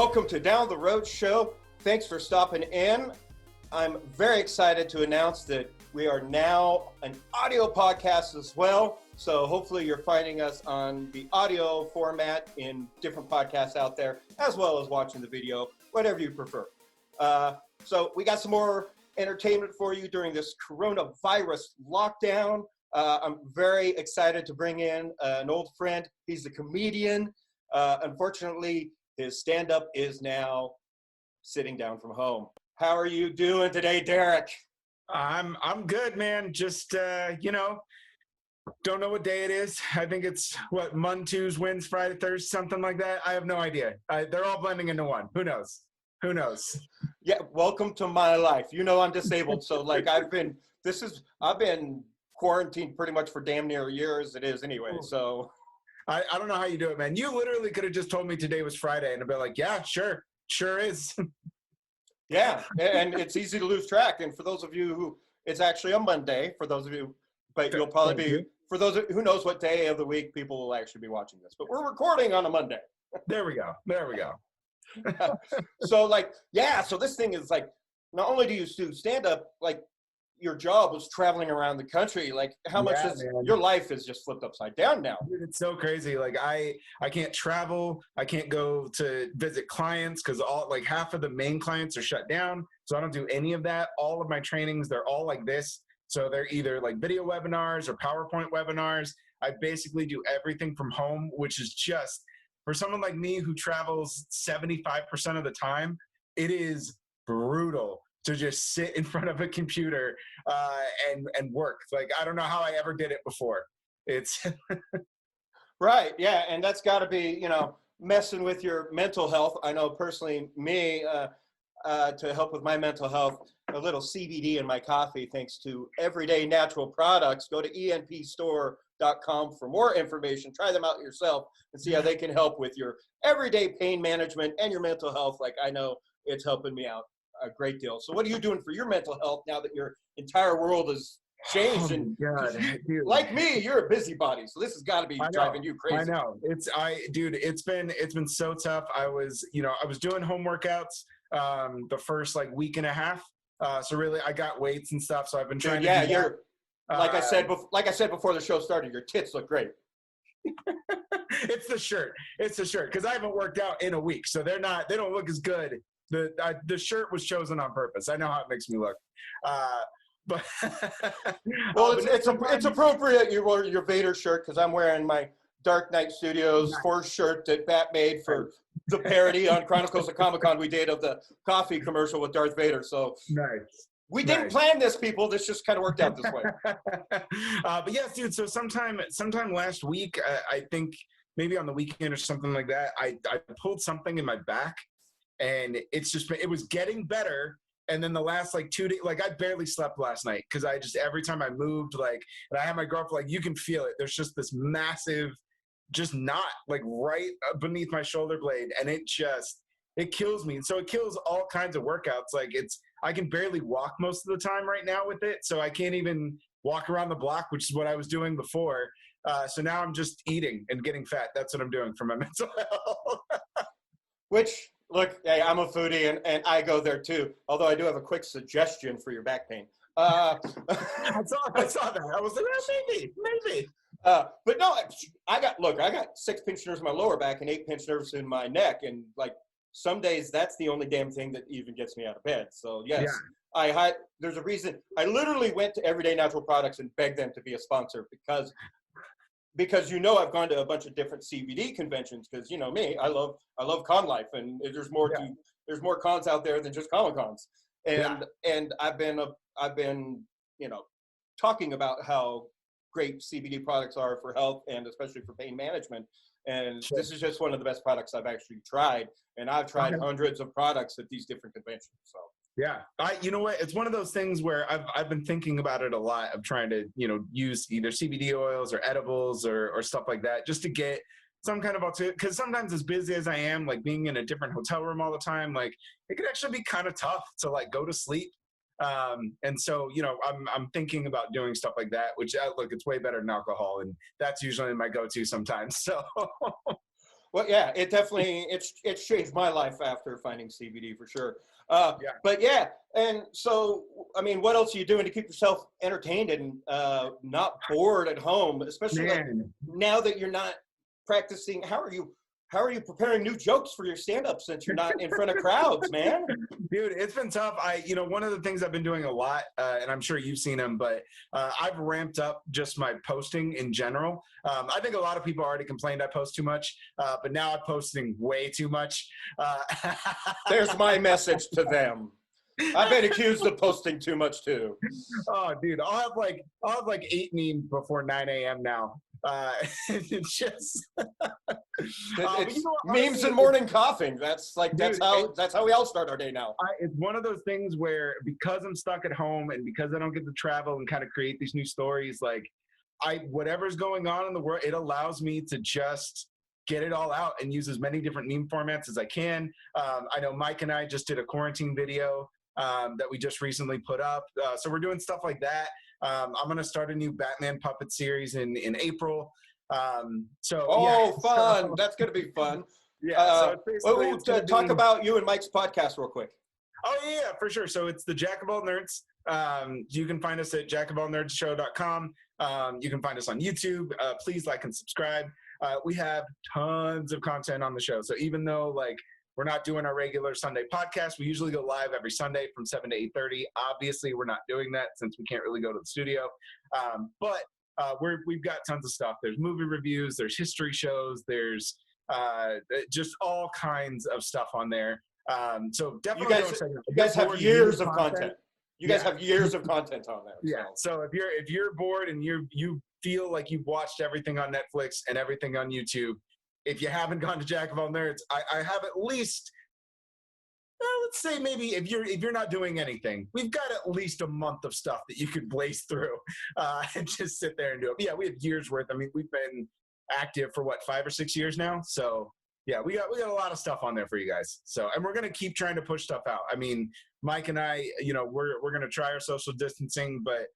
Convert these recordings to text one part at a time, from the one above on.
Welcome to Down the Road Show. Thanks for stopping in. I'm very excited to announce that we are now an audio podcast as well. So hopefully you're finding us on the audio format in different podcasts out there, as well as watching the video, whatever you prefer. So we got some more entertainment for you during this coronavirus lockdown. I'm very excited to bring in an old friend. He's a comedian. Unfortunately, his stand-up is now sitting down from home. How are you doing today, Derrick? I'm good, man. Just don't know what day it is. I think it's Mondays, Wednesdays, Friday, Thursday, something like that. I have no idea. They're all blending into one. Who knows? Yeah, welcome to my life. You know I'm disabled, so I've been quarantined pretty much for damn near a year as it is anyway. So I don't know how you do it, man. You literally could have just told me today was Friday and I'd be like, yeah, sure is. Yeah, and it's easy to lose track. And for those of you who, it's actually a Monday, for those of you, but you'll probably be, for those who knows what day of the week people will actually be watching this. But we're recording on a Monday. There we go. So so this thing is not only do you do stand-up, your job was traveling around the country. How much is your life is just flipped upside down now? Dude, it's so crazy. I can't travel. I can't go to visit clients because half of the main clients are shut down. So I don't do any of that. All of my trainings, they're all like this. So they're either video webinars or PowerPoint webinars. I basically do everything from home, which is just, for someone like me who travels 75% of the time, it is brutal to just sit in front of a computer and work. I don't know how I ever did it before. It's right. Yeah. And that's got to be, messing with your mental health. I know personally me, to help with my mental health, a little CBD in my coffee, thanks to Everyday Natural Products. Go to enpstore.com for more information. Try them out yourself and see how they can help with your everyday pain management and your mental health. I know it's helping me out a great deal. So what are you doing for your mental health now that your entire world has changed? And like me, you're a busybody, so this has got to be driving you crazy. I know. It's been so tough. I was doing home workouts the first week and a half. So really I got weights and stuff. So I've been trying to do you're like I said before the show started, your tits look great. It's the shirt because I haven't worked out in a week, so they don't look as good. The shirt was chosen on purpose. I know how it makes me look. But well, it's appropriate you wore your Vader shirt because I'm wearing my Dark Nyte Studios Force shirt that Batt made for the parody on Chronicles of Comic-Con we did of the coffee commercial with Darth Vader. So nice. We didn't plan this, people. This just kind of worked out this way. But yes, dude. So sometime last week, I think maybe on the weekend or something like that, I pulled something in my back. And it was getting better. And then the last 2 days, I barely slept last night because every time I moved, and I had my girlfriend, you can feel it. There's just this massive, just knot, right beneath my shoulder blade. And it kills me. And so it kills all kinds of workouts. I can barely walk most of the time right now with it. So I can't even walk around the block, which is what I was doing before. So now I'm just eating and getting fat. That's what I'm doing for my mental health. Which, look, hey, I'm a foodie and I go there too. Although I do have a quick suggestion for your back pain. I saw that. I was like, maybe. But no, I got 6 pinched nerves in my lower back and 8 pinched nerves in my neck. And some days that's the only damn thing that even gets me out of bed. So yes, yeah. There's a reason. I literally went to Everyday Natural Products and begged them to be a sponsor because I've gone to a bunch of different CBD conventions because me, I love con life and there's more cons out there than just Comic Cons. And I've been talking about how great CBD products are for health and especially for pain management. And this is just one of the best products I've actually tried. And I've tried hundreds of products at these different conventions. So yeah, you know what? It's one of those things where I've been thinking about it a lot of trying to, use either CBD oils or edibles or stuff like that just to get some kind of alternative. Because sometimes as busy as I am, being in a different hotel room all the time, it could actually be kind of tough to go to sleep. And so, I'm thinking about doing stuff like that, which look, it's way better than alcohol. And that's usually my go-to sometimes. So Well, yeah, it definitely it's changed my life after finding CBD for sure. Yeah. But yeah, and so I mean, what else are you doing to keep yourself entertained and not bored at home? Especially like Man. now that you're not practicing. How are you preparing new jokes for your stand-up since you're not in front of crowds, man? Dude, it's been tough. One of the things I've been doing a lot, and I'm sure you've seen them, but I've ramped up just my posting in general. I think a lot of people already complained I post too much, but now I'm posting way too much. There's my message to them. I've been accused of posting too much too. Oh, dude, I'll have like 8 memes before 9 a.m. now. It's just it's memes and morning coughing. That's how we all start our day now. It's one of those things where because I'm stuck at home and because I don't get to travel and kind of create these new stories, like whatever's going on in the world, it allows me to just get it all out and use as many different meme formats as I can. I know Mike and I just did a quarantine video that we just recently put up. So we're doing stuff like that. I'm going to start a new Batman puppet series in April. Fun. So, that's going to be fun. Yeah. Talk about you and Mike's podcast real quick. Oh, yeah, for sure. So it's the Jack of All Nerds. You can find us at jackofallnerdshow.com. You can find us on YouTube. Please like and subscribe. We have tons of content on the show. So even though we're not doing our regular Sunday podcast, we usually go live every Sunday from 7 to 8:30. Obviously, we're not doing that since we can't really go to the studio. But we've got tons of stuff. There's movie reviews. There's history shows. There's just all kinds of stuff on there. So definitely you guys have years of content. You guys have years of content on there. Yeah. So if you're bored and you feel like you've watched everything on Netflix and everything on YouTube, if you haven't gone to Jack of All Nerds, I have at least, let's say maybe if you're not doing anything, we've got at least a month of stuff that you could blaze through and just sit there and do it. But yeah, we have years worth. I mean, we've been active for 5 or 6 years now. So yeah, we got a lot of stuff on there for you guys. So, and we're going to keep trying to push stuff out. I mean, Mike and I, we're going to try our social distancing, but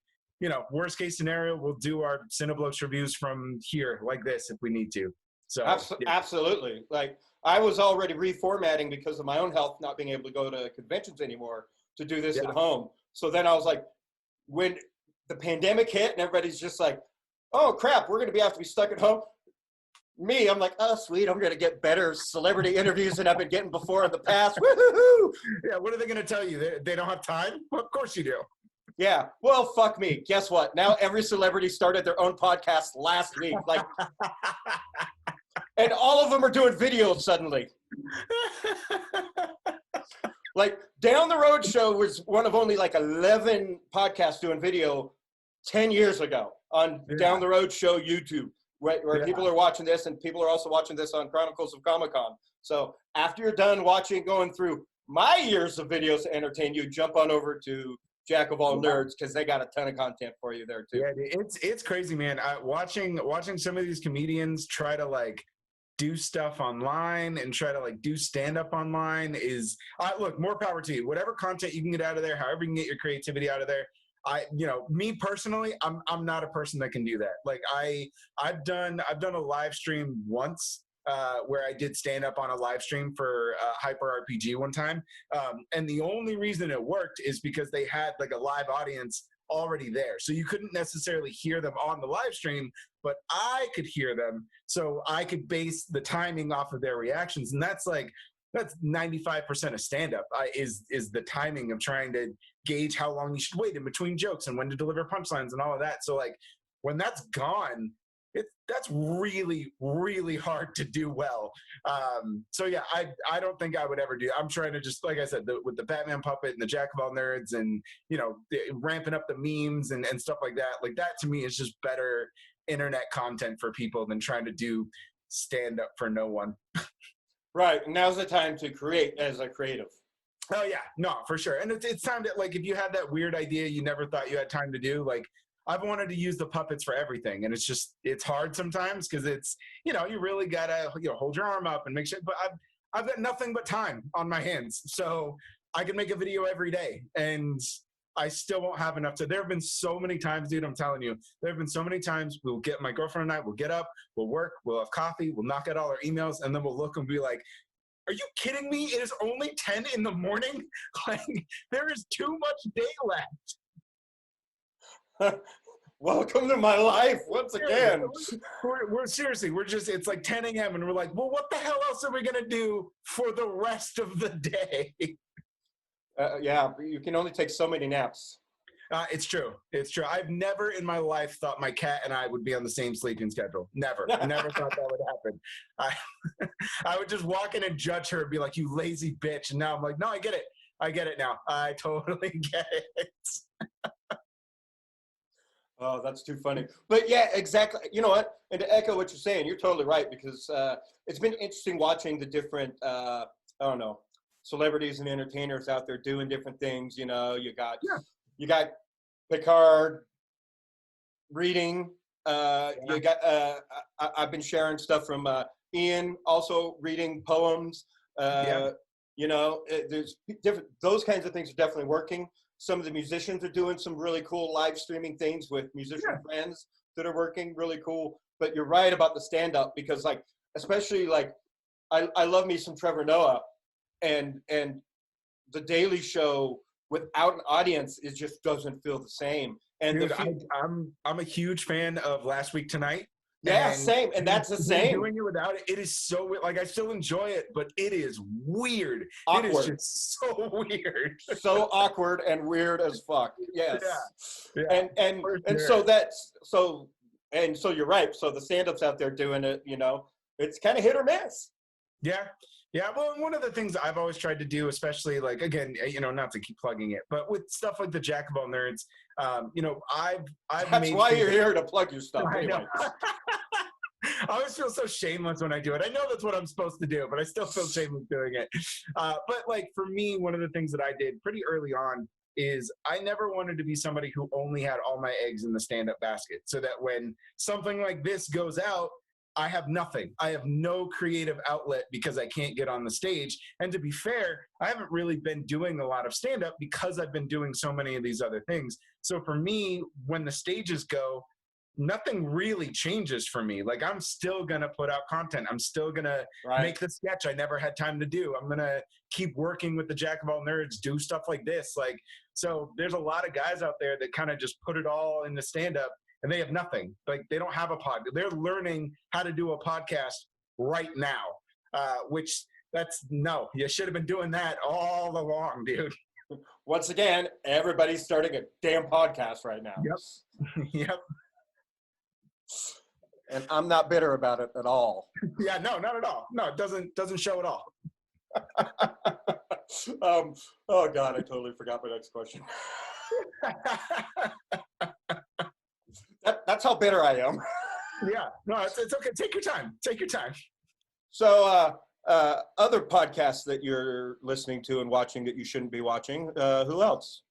worst case scenario, we'll do our Cineblokes reviews from here like this if we need to. So absolutely. Like I was already reformatting because of my own health, not being able to go to conventions anymore to do this at home. So then I was like, when the pandemic hit and everybody's just like, oh crap, we're going to have to be stuck at home. Me, I'm like, oh sweet, I'm going to get better celebrity interviews than I've been getting before in the past. Woo-hoo-hoo! Yeah, what are they going to tell you? They don't have time? Well, of course you do. Yeah, well, fuck me. Guess what? Now every celebrity started their own podcast last week. And all of them are doing videos suddenly. Down the Road Show was one of only 11 podcasts doing video 10 years ago on Down the Road Show YouTube, where people are watching this, and people are also watching this on Chronicles of Comic-Con. So after you're done going through my years of videos to entertain you, jump on over to Jack of All Nerds because they got a ton of content for you there too. Yeah, it's crazy, man. Watching some of these comedians try to do stuff online and try to do stand up online is look, more power to you. Whatever content you can get out of there, however you can get your creativity out of there. Me personally, I'm not a person that can do that. I've done a live stream once where I did stand up on a live stream for Hyper RPG one time. And the only reason it worked is because they had a live audience already there. So you couldn't necessarily hear them on the live stream, but I could hear them. So I could base the timing off of their reactions. And that's 95% of stand-up is the timing of trying to gauge how long you should wait in between jokes and when to deliver punchlines and all of that. So when that's gone, that's really, really hard to do well. So yeah, I don't think I would ever do. I'm trying to just, like I said, with the Batman puppet and the Jack of All Nerds and ramping up the memes and stuff like that to me is just better internet content for people than trying to do stand up for no one. Right. Now's the time to create as a creative. Oh yeah, no, for sure. And it's time to if you had that weird idea you never thought you had time to do, I've wanted to use the puppets for everything, and it's hard sometimes because it's, you really gotta, hold your arm up and make sure, but I've got nothing but time on my hands. So I can make a video every day. And I still won't have enough to. There have been so many times, dude, I'm telling you, there have been so many times my girlfriend and I will get up, we'll work, we'll have coffee, we'll knock out all our emails, and then we'll look and be like, are you kidding me? It is only 10 in the morning. Like, there is too much day left. Welcome to my life once again. We're seriously, it's like 10 a.m. and we're like, well, what the hell else are we going to do for the rest of the day? Yeah, you can only take so many naps. It's true. It's true. I've never in my life thought my cat and I would be on the same sleeping schedule. Never. Never thought that would happen. I would just walk in and judge her and be like, you lazy bitch. And now I'm like, no, I get it. I get it now. I totally get it. Oh, that's too funny. But yeah, exactly. You know what? And to echo what you're saying, you're totally right, because it's been interesting watching the different, I don't know, celebrities and entertainers out there doing different things. You know, you got Picard reading. You got. I've been sharing stuff from Ian, also reading poems. You know, there's different. Those kinds of things are definitely working. Some of the musicians are doing some really cool live streaming things with musician friends that are working really cool. But you're right about the stand-up, because like, especially like, I love me some Trevor Noah, and the Daily Show without an audience, it just doesn't feel the same. And dude, I'm a huge fan of Last Week Tonight. Yeah, same. And that's the same. Doing it without it, it is so like, I still enjoy it, but it is weird. Awkward. It is just so weird. So awkward and weird as fuck. Yes. Yeah. And so you're right. So the stand-ups out there doing it, you know, it's kind of hit or miss. Yeah. Yeah, well, one of the things I've always tried to do, especially like, again, you know, not to keep plugging it, but with stuff like the Jack of All Nerds, you know, I've That's why you're here, to plug your stuff. Anyway. I always feel so shameless when I do it. I know that's what I'm supposed to do, but I still feel shameless doing it. But like for me, one of the things that I did pretty early on is I never wanted to be somebody who only had all my eggs in the stand-up basket, so that when something like this goes out, I have nothing. I have no creative outlet because I can't get on the stage. And to be fair, I haven't really been doing a lot of stand-up because I've been doing so many of these other things. So for me, when the stages go, nothing really changes for me. Like, I'm still going to put out content. I'm still going to make the sketch I never had time to do. I'm going to keep working with the Jack of All Nerds, do stuff like this. Like, so there's a lot of guys out there that kind of just put it all into stand-up, and they have nothing. Like, they don't have a pod. They're learning how to do a podcast right now, which you should have been doing that all along, dude. Once again, everybody's starting a damn podcast right now. Yep. And I'm not bitter about it at all. Yeah, no, not at all. No, it doesn't show at all. Oh God, I totally forgot my next question. That's how bitter I am. Yeah, no, it's okay. Take your time. Take your time. So, other podcasts that you're listening to and watching that you shouldn't be watching, who else?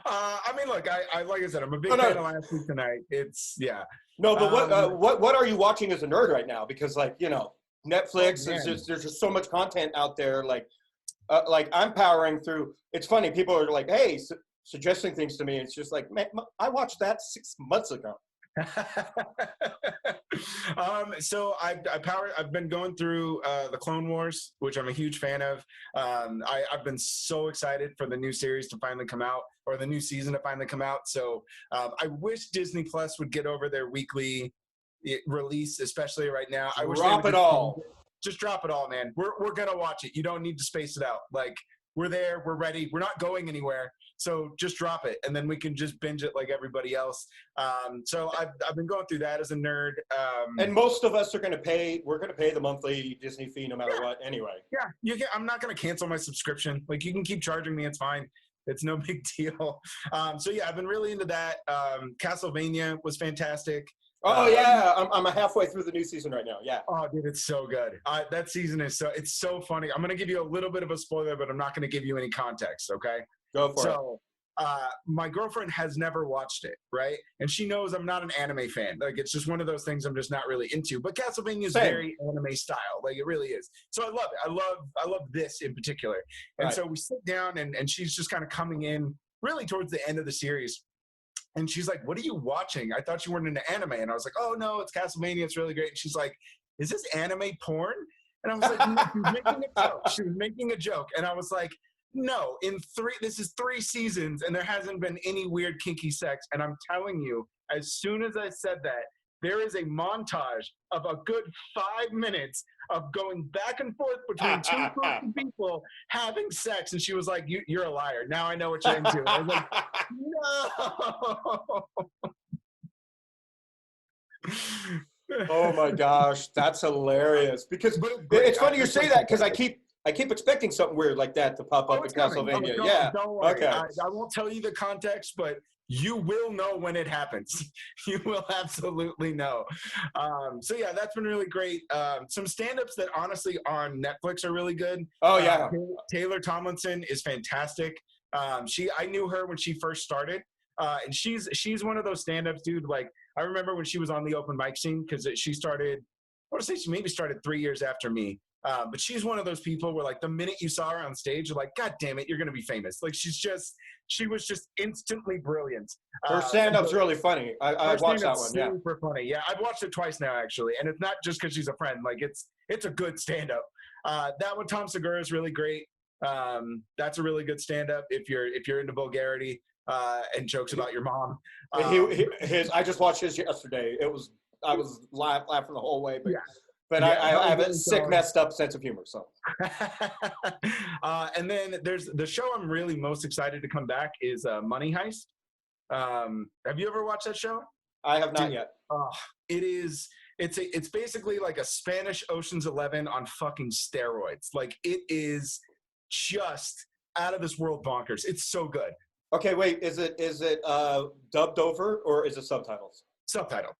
I mean, look, I like I said, I'm a big fan of Last Week Tonight. No, but what are you watching as a nerd right now? Because, like, you know, Netflix, there's just so much content out there. Like I'm powering through. It's funny, people are like, hey, suggesting things to me. It's just like, man, I watched that 6 months ago. So I've been going through the Clone Wars, which I'm a huge fan of. I've been so excited for the new series to finally come out, or the new season to finally come out. So I wish Disney Plus would get over their weekly release, especially right now. I wish drop it all. Just drop it all, man. We're gonna watch it. You don't need to space it out. Like, we're there, we're ready, we're not going anywhere. So just drop it, and then we can just binge it like everybody else. So I've been going through that as a nerd. And most of us are going to pay. We're going to pay the monthly Disney fee no matter what. Anyway. Yeah, I'm not going to cancel my subscription. Like, you can keep charging me. It's fine. It's no big deal. So yeah, I've been really into that. Castlevania was fantastic. Oh yeah, I'm halfway through the new season right now. Yeah. Oh, dude, it's so good. That season is it's so funny. I'm going to give you a little bit of a spoiler, but I'm not going to give you any context. Okay. Go for it. My girlfriend has never watched it, right? And she knows I'm not an anime fan. Like, it's just one of those things I'm just not really into. But Castlevania is very anime style. Like, it really is. So I love it. I love this in particular. And so we sit down, and she's just kind of coming in really towards the end of the series. And she's like, what are you watching? I thought you weren't into anime. And I was like, oh, no, it's Castlevania. It's really great. And she's like, is this anime porn? And I was like, no, she was making a joke. She was making a joke. And I was like, no, this is 3 seasons, and there hasn't been any weird kinky sex. And I'm telling you, as soon as I said that, there is a montage of a good 5 minutes of going back and forth between 2 groups of people having sex. And she was like, you're a liar. Now I know what you're into. I was like, no. Oh my gosh, that's hilarious. Because it's funny you say that, because I keep expecting something weird like that to pop up in Castlevania. Don't worry. Okay. I won't tell you the context, but you will know when it happens. You will absolutely know. So yeah, that's been really great. Some stand-ups that honestly on Netflix are really good. Oh yeah. Taylor Tomlinson is fantastic. I knew her when she first started. And she's one of those stand-ups, dude. Like, I remember when she was on the open mic scene, because she started, I want to say she maybe started 3 years after me. But she's one of those people where, like, the minute you saw her on stage, you're like, God damn it, you're going to be famous. Like, she was just instantly brilliant. Her stand-up's really funny. I watched that one, yeah. Super funny. Yeah, I've watched it twice now, actually. And it's not just because she's a friend. Like, it's a good stand-up. That one, Tom Segura, is really great. That's a really good stand-up if you're into vulgarity and jokes about your mom. I just watched his yesterday. I was laughing the whole way, but I have a sick, messed up sense of humor. So, and then there's the show I'm really most excited to come back is Money Heist. Have you ever watched that show? I have not yet. It's basically like a Spanish Ocean's 11 on fucking steroids. Like, it is just out of this world bonkers. It's so good. Okay, wait. Is it dubbed over or is it subtitles? Subtitle.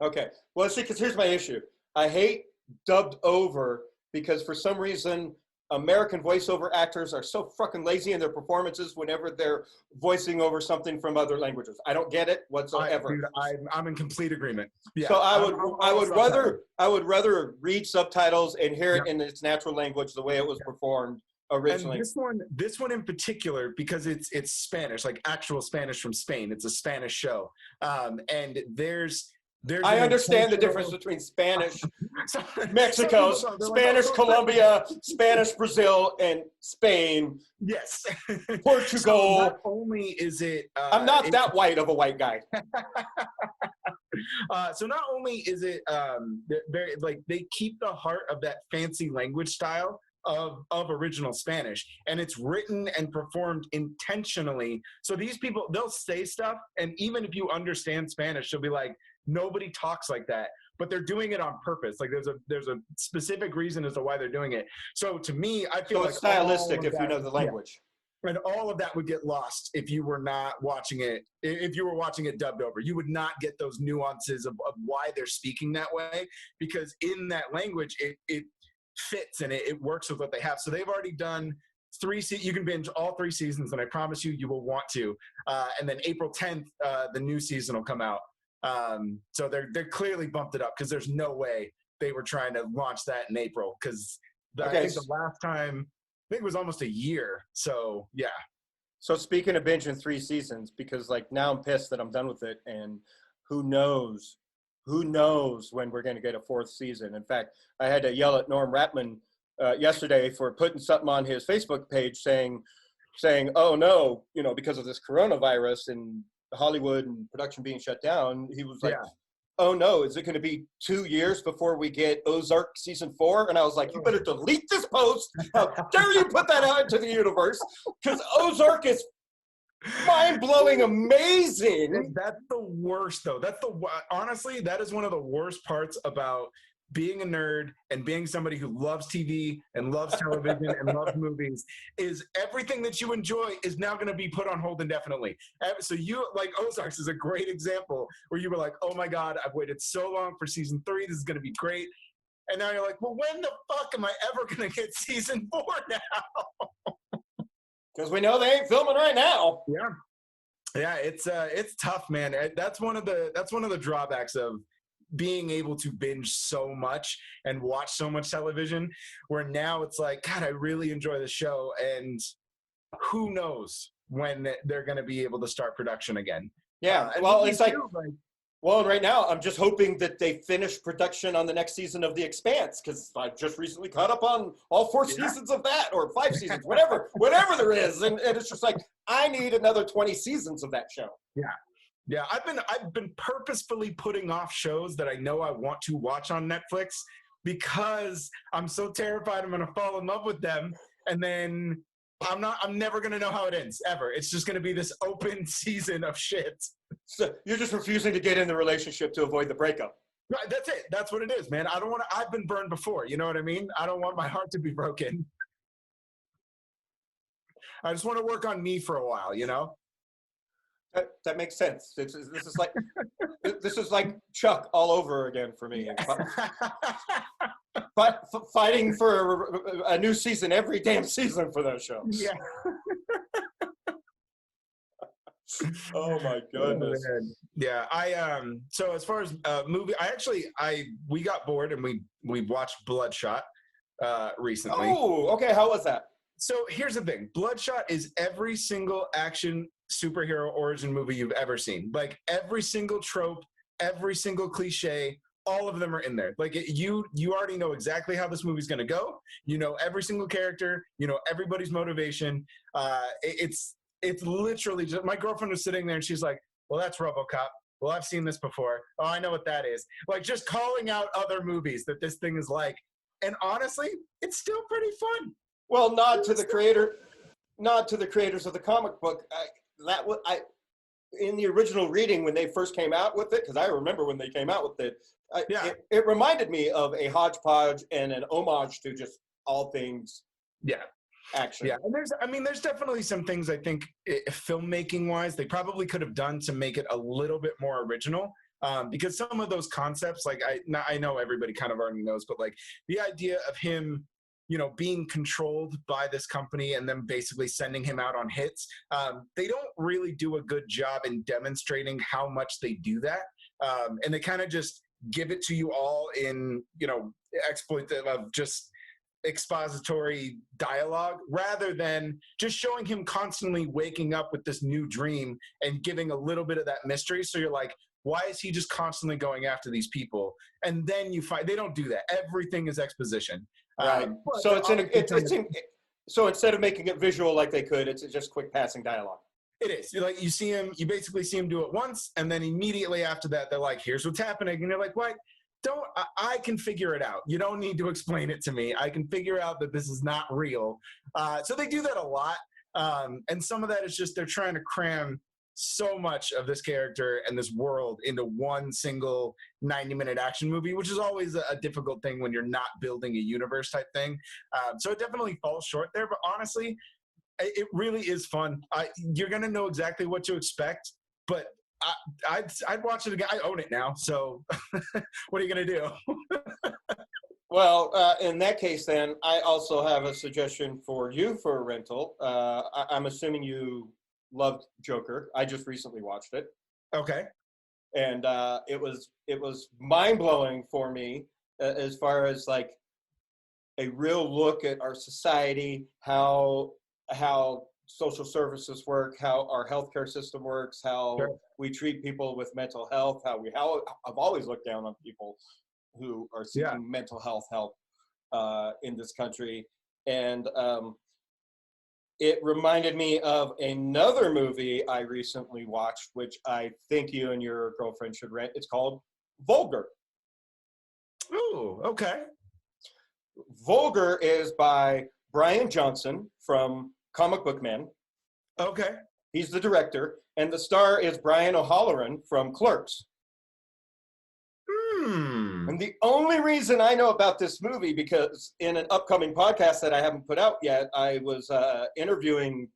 Okay. Well, see, because here's my issue. I hate dubbed over because for some reason American voiceover actors are so fucking lazy in their performances whenever they're voicing over something from other languages. I don't get it whatsoever. Dude, I'm in complete agreement. Yeah. So I would rather read subtitles and hear it in its natural language the way it was performed originally. And this one in particular, because it's Spanish, like actual Spanish from Spain. It's a Spanish show, and there's. I understand the difference between Spanish Mexico, Spanish Colombia, Spanish Brazil, and Spain. Yes, Portugal. So not only is it, I'm not that white of a white guy. So not only is it very, like, they keep the heart of that fancy language style of original Spanish, and it's written and performed intentionally. So these people, they'll say stuff, and even if you understand Spanish, they'll be like, nobody talks like that, but they're doing it on purpose. Like, there's a specific reason as to why they're doing it. So to me, I feel so like it's stylistic if you know the language. Yeah. And all of that would get lost if you were not watching it. If you were watching it dubbed over, you would not get those nuances of why they're speaking that way, because in that language, it fits and it works with what they have. So they've already done 3 seasons. You can binge all 3 seasons, and I promise you will want to. And then April 10th, the new season will come out. So they're clearly bumped it up, because there's no way they were trying to launch that in April, because I think the last time, I think it was almost a year. So yeah. So speaking of binging 3 seasons, because like now I'm pissed that I'm done with it, and who knows when we're going to get a 4th season. In fact, I had to yell at Norm Ratman yesterday for putting something on his Facebook page saying, oh no, because of this coronavirus and Hollywood and production being shut down, he was like, oh no, is it going to be 2 years before we get Ozark season 4? And I was like, you better delete this post. How dare you put that out into the universe? Because Ozark is mind-blowing amazing. That's the worst, though. Honestly, that is one of the worst parts about being a nerd and being somebody who loves TV and loves television and loves movies, is everything that you enjoy is now going to be put on hold indefinitely. So you, like, Ozarks is a great example where you were like, oh my God, I've waited so long for season 3. This is going to be great. And now you're like, well, when the fuck am I ever going to get season 4 now? Because we know they ain't filming right now. Yeah. Yeah, it's tough, man. That's one of the drawbacks of being able to binge so much and watch so much television, where now it's like, God, I really enjoy the show, and who knows when they're going to be able to start production again. Yeah, well, it's like, well, right now I'm just hoping that they finish production on the next season of The Expanse, because I just recently caught up on all 4 seasons of that, or 5 seasons, whatever there is, and it's just like, I need another 20 seasons of that show. Yeah, I've been purposefully putting off shows that I know I want to watch on Netflix because I'm so terrified I'm going to fall in love with them, and then I'm never going to know how it ends, ever. It's just going to be this open season of shit. So you're just refusing to get in the relationship to avoid the breakup. Right, that's it. That's what it is, man. I don't want to, I've been burned before, you know what I mean? I don't want my heart to be broken. I just want to work on me for a while, you know? That makes sense. This is like Chuck all over again for me. But fighting for a new season every damn season for those shows. Yeah. Oh my goodness. Oh, yeah, so as far as movie, we got bored and we watched Bloodshot recently. Oh, okay. How was that? So here's the thing. Bloodshot is every single action superhero origin movie you've ever seen. Like every single trope, every single cliche, all of them are in there. Like you already know exactly how this movie's going to go. You know every single character, you know everybody's motivation. It's literally just, my girlfriend was sitting there and she's like, well, that's RoboCop. Well, I've seen this before. Oh, I know what that is. Like just calling out other movies that this thing is like. And honestly, it's still pretty fun. Well, nod to the creators of the comic book. In the original reading when they first came out with it, because I remember when they came out with it, it reminded me of a hodgepodge and an homage to just all things action. Yeah, and there's definitely some things I think filmmaking wise they probably could have done to make it a little bit more original. Because some of those concepts, like I know everybody kind of already knows, but like the idea of him, you know, being controlled by this company and then basically sending him out on hits, they don't really do a good job in demonstrating how much they do that. And they kind of just give it to you all in, you know, exploitative of just expository dialogue, rather than just showing him constantly waking up with this new dream and giving a little bit of that mystery. So you're like, why is he just constantly going after these people? And then you find they don't do that. Everything is exposition. Right. So so instead of making it visual like they could, it's just quick passing dialogue. It is. Like you basically see him do it once, and then immediately after that, they're like, here's what's happening. And you're like, what? I can figure it out. You don't need to explain it to me. I can figure out that this is not real. So they do that a lot. And some of that is just they're trying to cram so much of this character and this world into one single 90-minute action movie, which is always a difficult thing when you're not building a universe type thing. So it definitely falls short there. But honestly, it really is fun. You're going to know exactly what to expect, but I'd watch it again. I own it now, so what are you going to do? Well, in that case, then, I also have a suggestion for you for a rental. I'm assuming you loved Joker. I just recently watched it. Okay. And it was mind-blowing for me as far as like a real look at our society, how social services work, how our healthcare system works, how we treat people with mental health, how I've always looked down on people who are seeking mental health help in this country. And it reminded me of another movie I recently watched, which I think you and your girlfriend should rent. It's called Vulgar. Oh, okay. Vulgar is by Brian Johnson from Comic Book Man. Okay. He's the director, and the star is Brian O'Halloran from Clerks. And the only reason I know about this movie, because in an upcoming podcast that I haven't put out yet, I was interviewing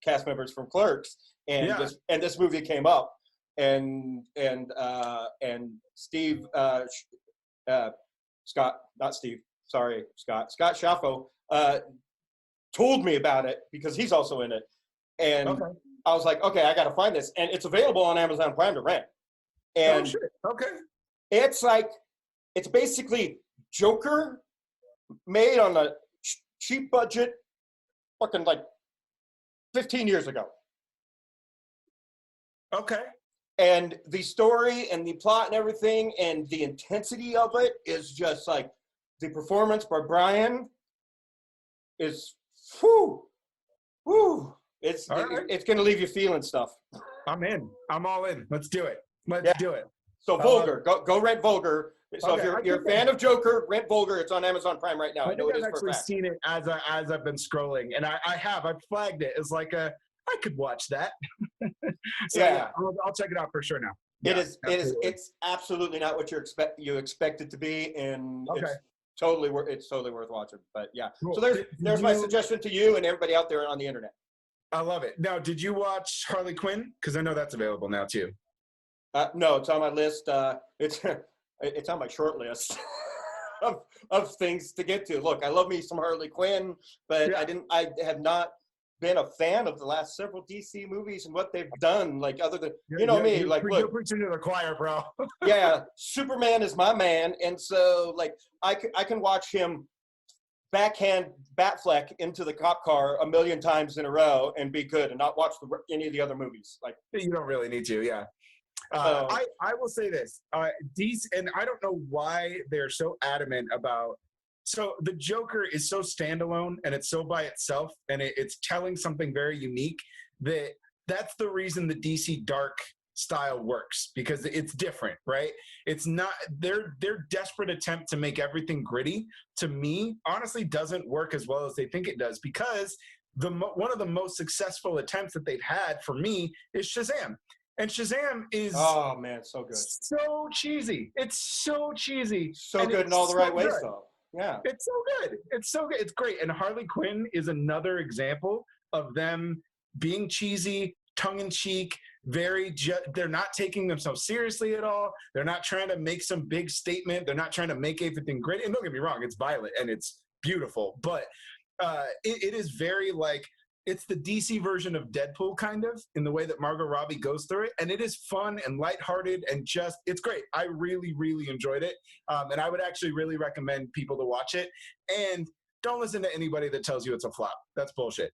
cast members from Clerks, and this movie came up, and Steve Scott Schaffo told me about it because he's also in it, and I was like, okay, I got to find this, and it's available on Amazon Prime to rent. Oh And shit. Okay. it's like, it's basically Joker made on a cheap budget, fucking like 15 years ago. Okay. And the story and the plot and everything and the intensity of it is just like, the performance by Brian is, whew, it's going to leave you feeling stuff. I'm in. I'm all in. Let's do it. Let's do it. So Vulgar, go rent Vulgar. So okay, if you're a fan of Joker, rent Vulgar. It's on Amazon Prime right now. I know it is I've for a actually fact. seen it as I've been scrolling, and I flagged it as like I could watch that. So yeah, I'll check it out for sure now. It's absolutely not what you expect it to be, and it's totally worth watching. But yeah, cool. So there's my suggestion to you and everybody out there on the internet. I love it. Now, did you watch Harley Quinn? Because I know that's available now too. No, it's on my list. It's on my short list of things to get to. Look, I love me some Harley Quinn, but I have not been a fan of the last several DC movies and what they've done. Like, other than look, you're preaching to the choir, bro. Yeah, Superman is my man, and so like I can watch him backhand Batfleck into the cop car a million times in a row and be good, and not watch any of the other movies. Like, you don't really need to, yeah. I will say this, DC, and I don't know why they're so adamant about. So the Joker is so standalone and it's so by itself, and it's telling something very unique. That's the reason the DC dark style works, because it's different, right? It's not their desperate attempt to make everything gritty, to me, honestly, doesn't work as well as they think it does, because one of the most successful attempts that they've had for me is Shazam. And Shazam is so good, so cheesy. It's so cheesy, so good in all the right ways, though. Yeah, it's so good. It's so good. It's great. And Harley Quinn is another example of them being cheesy, tongue-in-cheek, they're not taking themselves seriously at all. They're not trying to make some big statement. They're not trying to make everything great. And don't get me wrong, it's violent and it's beautiful, but it is very like, it's the DC version of Deadpool, kind of, in the way that Margot Robbie goes through it. And it is fun and lighthearted and just, it's great. I really, really enjoyed it. And I would actually really recommend people to watch it. And don't listen to anybody that tells you it's a flop. That's bullshit.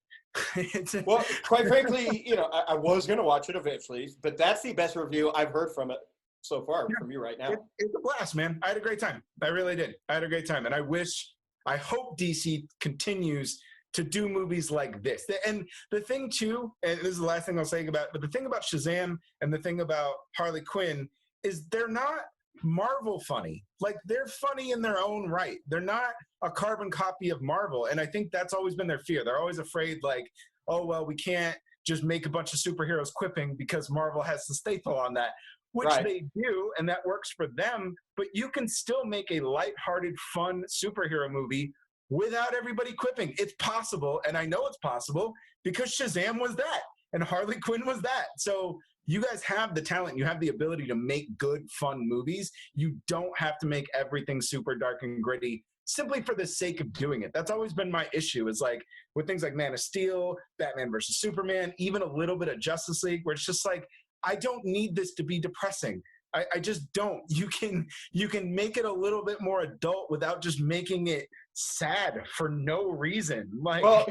Well, quite frankly, I was going to watch it eventually, but that's the best review I've heard from it so far from you right now. It's a blast, man. I had a great time. I really did. I had a great time. And I hope DC continues to do movies like this. And the thing too, and this is the last thing I'll say about, but the thing about Shazam and the thing about Harley Quinn is they're not Marvel funny. Like, they're funny in their own right. They're not a carbon copy of Marvel. And I think that's always been their fear. They're always afraid, like, oh, well, we can't just make a bunch of superheroes quipping because Marvel has the staple on that, which they do, and that works for them. But you can still make a lighthearted, fun superhero movie without everybody quipping. It's possible, and I know it's possible because Shazam was that, and Harley Quinn was that. So you guys have the talent, you have the ability to make good, fun movies. You don't have to make everything super dark and gritty simply for the sake of doing it. That's always been my issue, is like with things like Man of Steel, Batman versus Superman, even a little bit of Justice League, where it's just like, I don't need this to be depressing. I just don't. You can make it a little bit more adult without just making it sad for no reason. Like, well,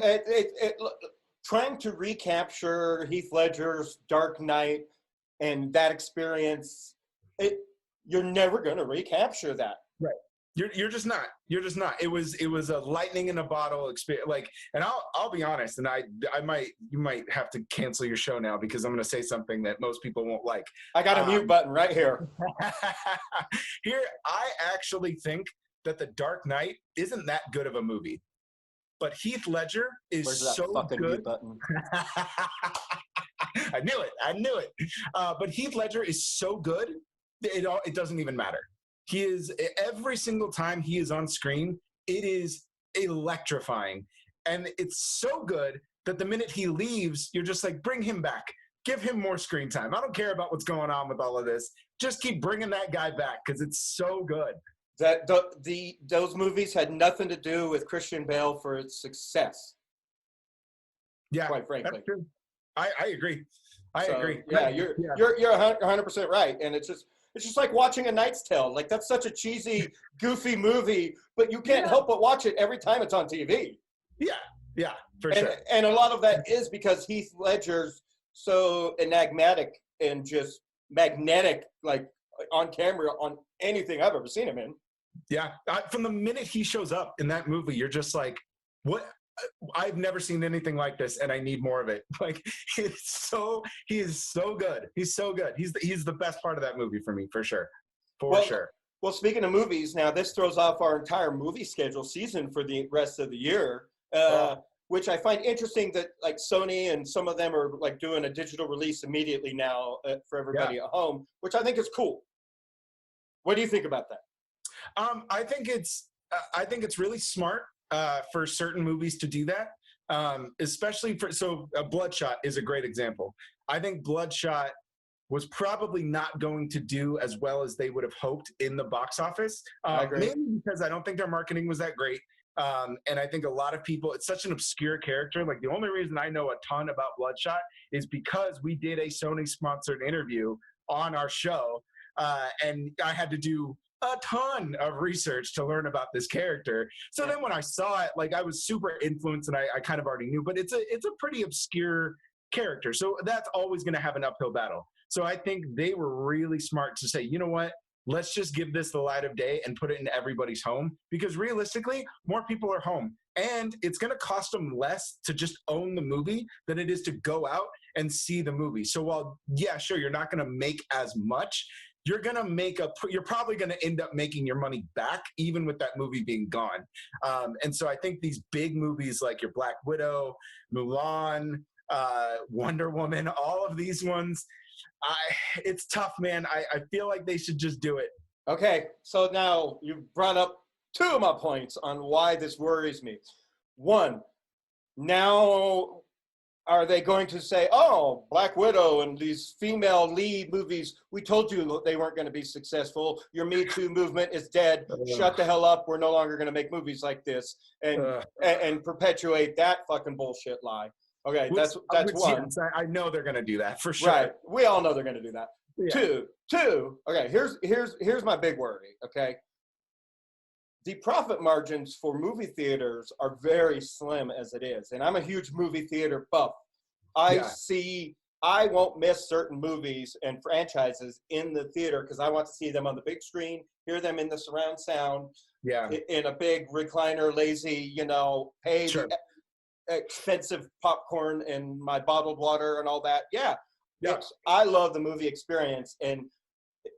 trying to recapture Heath Ledger's Dark Knight and that experience, you're never going to recapture that. Right. You're just not. You're just not. It was a lightning in a bottle experience. Like, and I'll be honest, and you might have to cancel your show now because I'm going to say something that most people won't like. I got a mute button right here. Here, I actually think that The Dark Knight isn't that good of a movie, but Heath Ledger is so good. Mute button? I knew it. But Heath Ledger is so good, it doesn't even matter. He is, every single time he is on screen, it is electrifying. And it's so good that the minute he leaves, you're just like, bring him back. Give him more screen time. I don't care about what's going on with all of this. Just keep bringing that guy back because it's so good. That those movies had nothing to do with Christian Bale for its success. Yeah, quite frankly. That's true. I agree. I agree. Yeah, you're 100% right, and it's just like watching A Knight's Tale. Like that's such a cheesy, goofy movie, but you can't help but watch it every time it's on TV. Yeah, for sure. And a lot of that is because Heath Ledger's so enigmatic and just magnetic, like on camera, on anything I've ever seen him in. Yeah, from the minute he shows up in that movie, you're just like, what? I've never seen anything like this, and I need more of it. Like, he is so good. He's so good. He's the best part of that movie for me, for sure. Sure. Well, speaking of movies, now this throws off our entire movie schedule season for the rest of the year, which I find interesting that like Sony and some of them are like doing a digital release immediately now for everybody at home, which I think is cool. What do you think about that? I think it's really smart for certain movies to do that, especially Bloodshot is a great example. I think Bloodshot was probably not going to do as well as they would have hoped in the box office, mainly because I don't think their marketing was that great. And I think a lot of people, it's such an obscure character. Like the only reason I know a ton about Bloodshot is because we did a Sony sponsored interview on our show. And I had to do a ton of research to learn about this character. So then when I saw it, like I was super influenced and I kind of already knew, but it's a pretty obscure character. So that's always going to have an uphill battle. So I think they were really smart to say, you know what, let's just give this the light of day and put it in everybody's home, because realistically, more people are home and it's going to cost them less to just own the movie than it is to go out and see the movie. So while, yeah, sure, you're not going to make as much, you're probably going to end up making your money back, even with that movie being gone. And so I think these big movies like your Black Widow, Mulan, Wonder Woman, all of these ones, it's tough, man. I feel like they should just do it. Okay, so now you brought up two of my points on why this worries me. One, now are they going to say, oh, Black Widow and these female lead movies, we told you they weren't going to be successful. Your Me Too movement is dead. Shut the hell up. We're no longer going to make movies like this and perpetuate that fucking bullshit lie. Okay, that's one. Yes, I know they're going to do that for sure. Right. We all know they're going to do that. Yeah. Two. Okay, here's my big worry, okay? The profit margins for movie theaters are very slim as it is. And I'm a huge movie theater buff. I won't miss certain movies and franchises in the theater because I want to see them on the big screen, hear them in the surround sound, in a big recliner, lazy, pay expensive popcorn and my bottled water and all that. I love the movie experience, and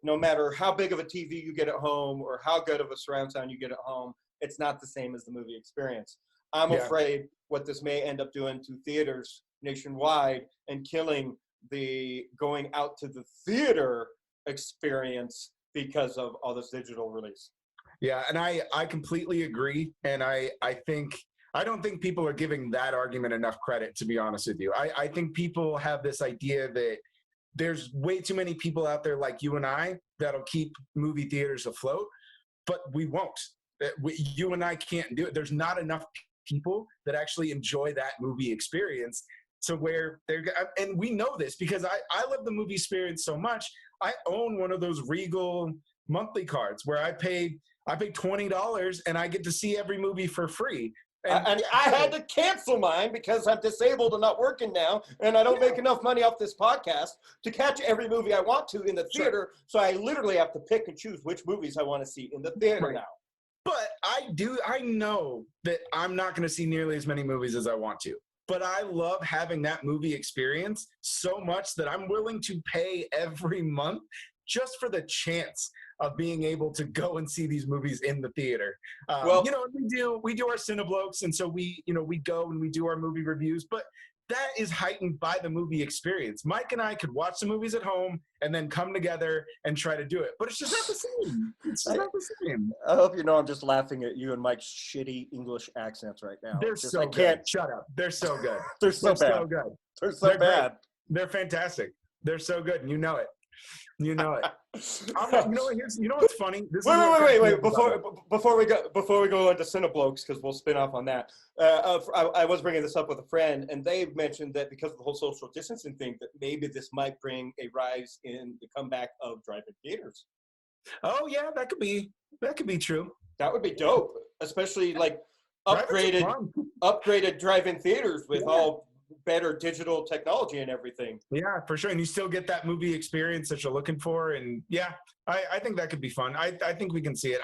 no matter how big of a TV you get at home or how good of a surround sound you get at home, it's not the same as the movie experience. I'm afraid what this may end up doing to theaters nationwide and killing the going out to the theater experience because of all this digital release. Yeah, and I completely agree, and I don't think people are giving that argument enough credit, to be honest with you. I think people have this idea that there's way too many people out there like you and I that'll keep movie theaters afloat, but we won't. You and I can't do it. There's not enough people that actually enjoy that movie experience to where and we know this because I love the movie experience so much. I own one of those Regal monthly cards where I pay $20 and I get to see every movie for free. And I had to cancel mine because I'm disabled and not working now, and I don't make enough money off this podcast to catch every movie I want to in the theater. So I literally have to pick and choose which movies I want to see in the theater now. But I know that I'm not going to see nearly as many movies as I want to. But I love having that movie experience so much that I'm willing to pay every month just for the chance of being able to go and see these movies in the theater. We do our Cineblokes, and so we go and we do our movie reviews, but that is heightened by the movie experience. Mike and I could watch the movies at home and then come together and try to do it, but it's just not the same. It's just not the same. I hope you know I'm just laughing at you and Mike's shitty English accents right now. They're so good. Shut up. They're so good. They're so bad. So good. They're so bad. Great. They're fantastic. They're so good, and you know it. You know it. You know what's funny? Wait. Before we go into Cineblokes, because we'll spin off on that. I was bringing this up with a friend, and they mentioned that because of the whole social distancing thing, that maybe this might bring a rise in the comeback of drive-in theaters. Oh yeah, that could be true. That would be dope, especially like upgraded drive-in theaters with all better digital technology and everything. Yeah, for sure. And you still get that movie experience that you're looking for. And yeah, I think that could be fun. I think we can see it.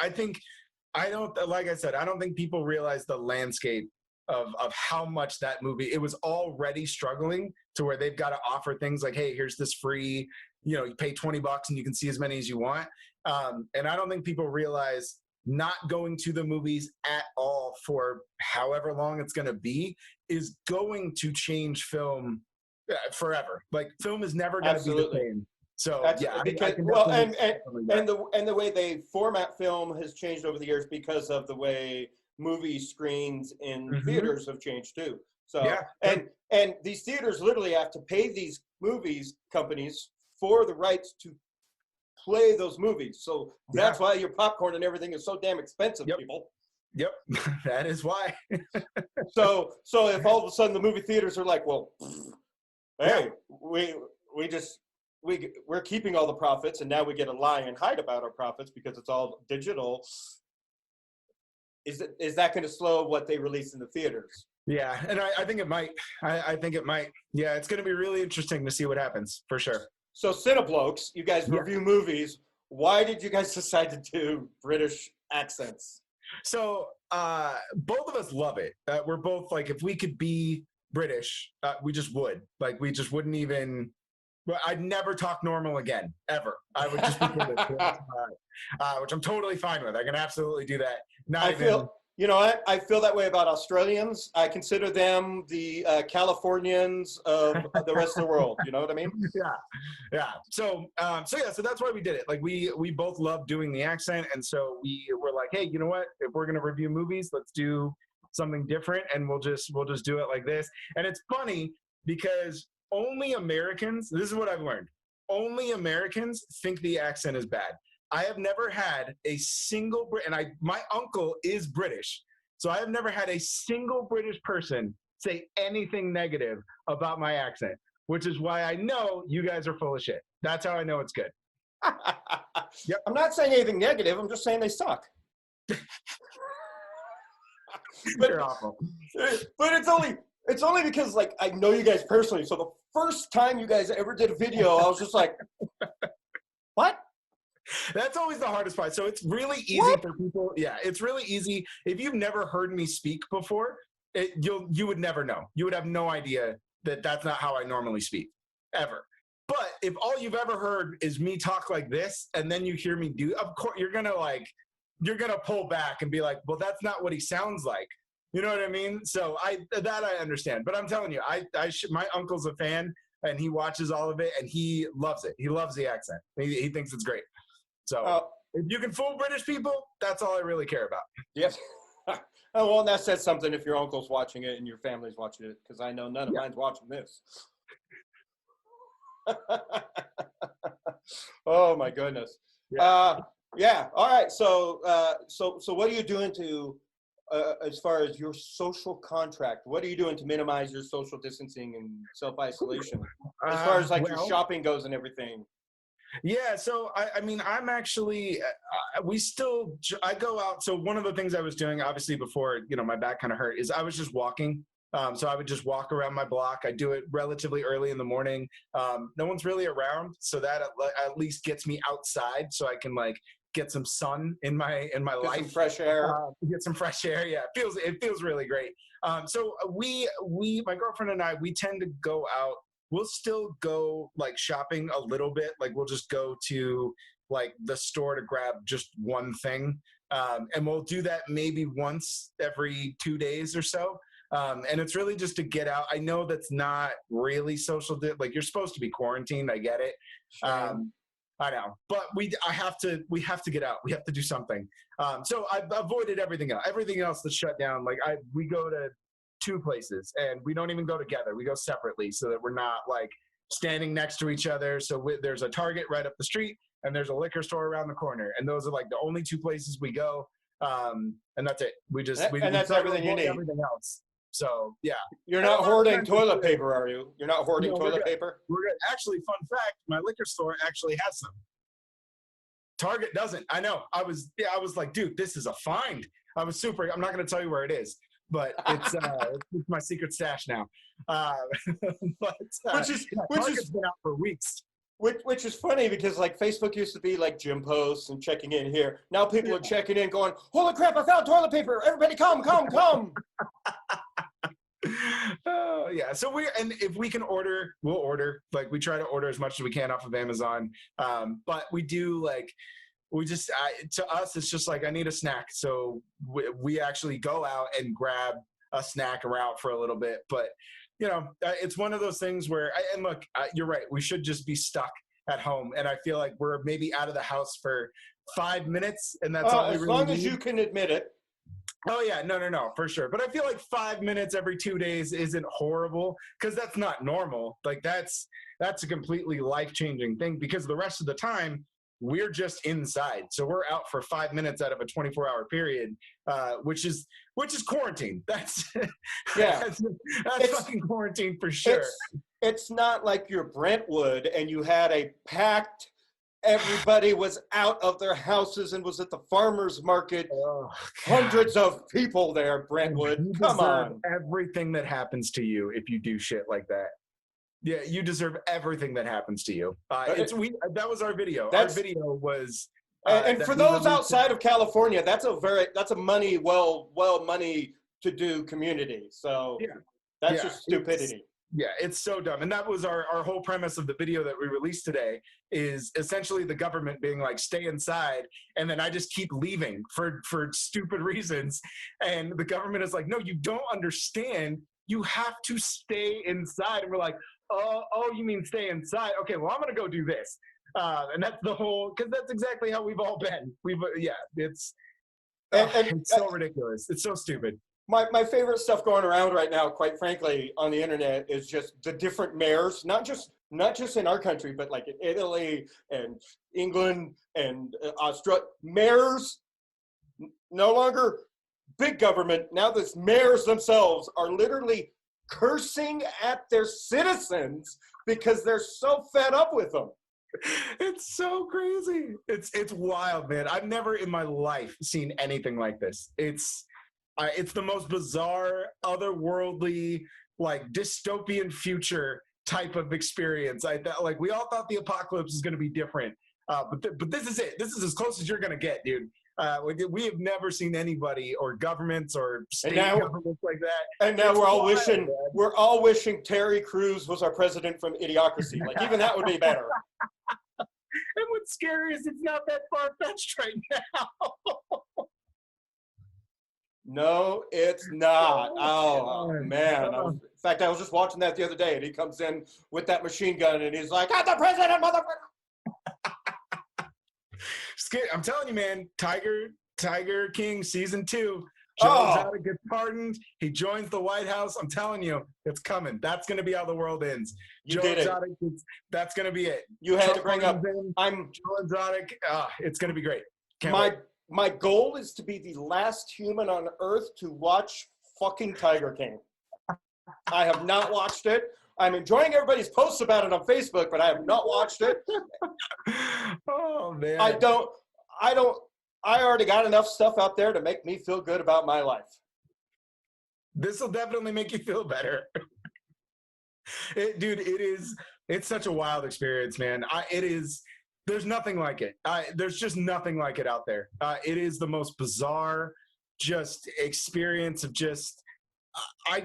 Like I said, I don't think people realize the landscape of how much that movie, it was already struggling to where they've got to offer things like, hey, here's this free, you pay $20 and you can see as many as you want. And I don't think people realize not going to the movies at all for however long it's going to be is going to change film forever. Like film is never going to be the same. So and the way they format film has changed over the years because of the way movie screens in theaters have changed too. So and these theaters literally have to pay these movies companies for the rights to play those movies. So that's why your popcorn and everything is so damn expensive, people. Yep, that is why. So if all of a sudden the movie theaters are like, well, hey, we're keeping all the profits, and now we get to lie and hide about our profits because it's all digital. Is that going to slow what they release in the theaters? Yeah, and I think it might. I think it might. Yeah, it's going to be really interesting to see what happens, for sure. So Cineblokes, you guys review movies. Why did you guys decide to do British accents? So both of us love it. We're both like, if we could be British, we just would. Like, we just wouldn't even. I'd never talk normal again, ever. I would just be British, which I'm totally fine with. I can absolutely do that. I feel that way about Australians. I consider them the Californians of the rest of the world. You know what I mean? Yeah. So that's why we did it. Like we both love doing the accent, and so we were like, hey, you know what? If we're gonna review movies, let's do something different, and we'll just do it like this. And it's funny because only Americans. This is what I've learned. Only Americans think the accent is bad. I have never had a single my uncle is British, so I have never had a single British person say anything negative about my accent, which is why I know you guys are full of shit. That's how I know it's good. Yep. I'm not saying anything negative. I'm just saying they suck. You're awful. But it's only because like I know you guys personally. So the first time you guys ever did a video, I was just like, what? That's always the hardest part. So it's really easy for people. Yeah, it's really easy. If you've never heard me speak before, you would never know. You would have no idea that that's not how I normally speak, ever. But if all you've ever heard is me talk like this, and then you hear me do, of course, you're gonna pull back and be like, well, that's not what he sounds like. You know what I mean? So I understand. But I'm telling you, my uncle's a fan, and he watches all of it, and he loves it. He loves the accent. He thinks it's great. So if you can fool British people, that's all I really care about. Yes. Oh, well, that says something if your uncle's watching it and your family's watching it, because I know none of mine's watching this. Oh my goodness. All right. So what are you doing to, as far as your social contract? What are you doing to minimize your social distancing and self-isolation, as far as your shopping goes and everything? Yeah, so I'm actually, I go out. So one of the things I was doing, obviously before, my back kind of hurt, is I was just walking. So I would just walk around my block. I do it relatively early in the morning. No one's really around, so that at least gets me outside, so I can get some sun in my life. Some fresh air. Get some fresh air. Yeah, it feels really great. So my girlfriend and I, we tend to go out. We'll still go shopping a little bit. We'll just go to the store to grab just one thing. And we'll do that maybe once every 2 days or so. And it's really just to get out. I know that's not really social. You're supposed to be quarantined. I get it. Sure. I know, but we have to get out. We have to do something. So I've avoided everything else. Everything else that's shut down. We go to 2 places, and we don't even go together. We go separately, so that we're not standing next to each other. So there's a Target right up the street, and there's a liquor store around the corner, and those are like the only two places we go. And that's it. And that's everything you need. Everything else. So yeah. You're not hoarding toilet paper, are you? You're not hoarding toilet paper? We're good. Actually, fun fact: my liquor store actually has some. Target doesn't. I know. I was like, dude, this is a find. I'm not going to tell you where it is, but it's my secret stash now. Target's been out for weeks. Which is funny because like Facebook used to be like gym posts and checking in here. Now people are checking in going, holy crap, I found toilet paper. Everybody come. Oh yeah. So and if we can order, we'll order. Like we try to order as much as we can off of Amazon. But we do to us, it's just like, I need a snack. So we actually go out and grab a snack around for a little bit. But, it's one of those things where, look, you're right. We should just be stuck at home. And I feel like we're maybe out of the house for 5 minutes. And that's all we really need. As long as you can admit it. Oh, yeah. No, for sure. But I feel like 5 minutes every 2 days isn't horrible because that's not normal. Like that's a completely life-changing thing because the rest of the time, we're just inside. So we're out for 5 minutes out of a 24-hour period, which is quarantine. That's fucking quarantine for sure. It's not like you're Brentwood and you had a packed, everybody was out of their houses and was at the farmer's market. Oh, hundreds of people there, Brentwood. Come on. Everything that happens to you if you do shit like that. Yeah, you deserve everything that happens to you. That was our video. Our video was, and for those outside of California, that's a money to do community. So that's just stupidity. It's so dumb. And that was our whole premise of the video that we released today is essentially the government being like, stay inside. And then I just keep leaving for stupid reasons. And the government is like, no, you don't understand. You have to stay inside. And we're like, oh, you mean stay inside? Okay, well, I'm going to go do this. And that's because that's exactly how we've all been. It's so ridiculous. It's so stupid. My favorite stuff going around right now, quite frankly, on the internet is just the different mayors, not just in our country, but like in Italy and England and Australia. Mayors, no longer big government. Now the mayors themselves are literally cursing at their citizens because they're so fed up with them. It's so crazy. It's wild, man. I've never in my life seen anything like this. It's the most bizarre, otherworldly, like dystopian future type of experience. We all thought the apocalypse was going to be different, but this is it. This is as close as you're going to get, dude. We have never seen anybody or governments or state governments like that. And now we're all wishing Terry Crews was our president from Idiocracy. Like even that would be better. And what's scary is it's not that far-fetched right now. No, it's not. Oh man. In fact, I was just watching that the other day and he comes in with that machine gun and he's like, I'm the president, motherfucker. I'm telling you, man, Tiger King season 2. Joe Exotic gets pardoned. He joins the White House. I'm telling you, it's coming. That's going to be how the world ends. Joe Exotic, that's going to be it. You had to bring up. Joe Exotic. It's going to be great. My goal is to be the last human on Earth to watch fucking Tiger King. I have not watched it. I'm enjoying everybody's posts about it on Facebook, but I have not watched it. Oh man. I already got enough stuff out there to make me feel good about my life. This will definitely make you feel better. It's such a wild experience, man. There's nothing like it. There's just nothing like it out there. It is the most bizarre just experience of just, I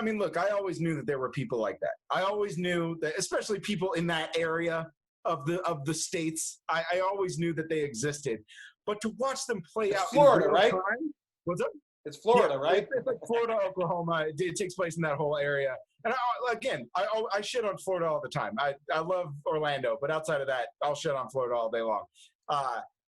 mean, look, I always knew that there were people like that. I always knew that, especially people in that area of the states, I always knew that they existed. But to watch them play out Florida, in right? Time, what's up? It's Florida, right? It's like Florida, Oklahoma. It takes place in that whole area. And I shit on Florida all the time. I love Orlando, but outside of that, I'll shit on Florida all day long.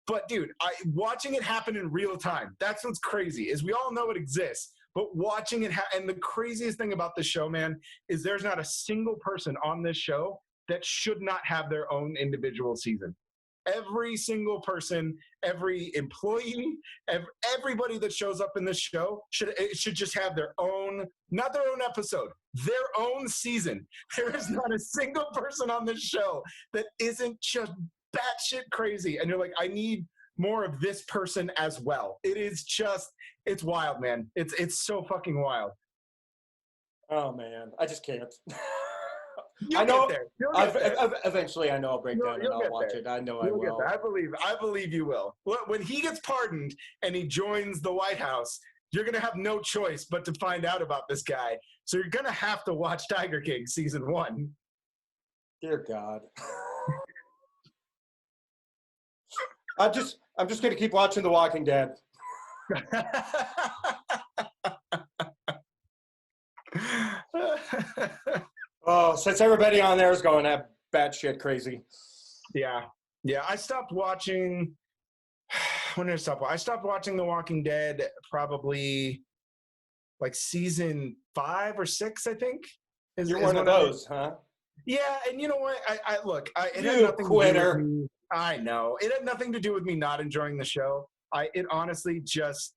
But dude, watching it happen in real time, that's what's crazy, is we all know it exists. but watching it, and the craziest thing about this show, man, is there's not a single person on this show that should not have their own individual season. Every single person, every employee, everybody that shows up in this show should just have their own, not their own episode, their own season. There is not a single person on this show that isn't just batshit crazy. And you're like, I need more of this person as well. It is just, it's wild, man. It's so fucking wild. Oh man, I just can't. You'll I know. get there. Eventually, I know I'll break down and I'll watch it. I know I will. I believe you will. When he gets pardoned and he joins the White House, you're gonna have no choice but to find out about this guy. So you're gonna have to watch Tiger King season 1. Dear God. I'm just gonna keep watching The Walking Dead. Oh, since everybody on there is going that batshit crazy. Yeah. I stopped watching. When did I stop? I stopped watching The Walking Dead probably like season 5 or 6, I think. You're one of those, huh? Yeah, and you know what? I look. It you had nothing quitter. To do with me. I know. It had nothing to do with me not enjoying the show. It honestly just,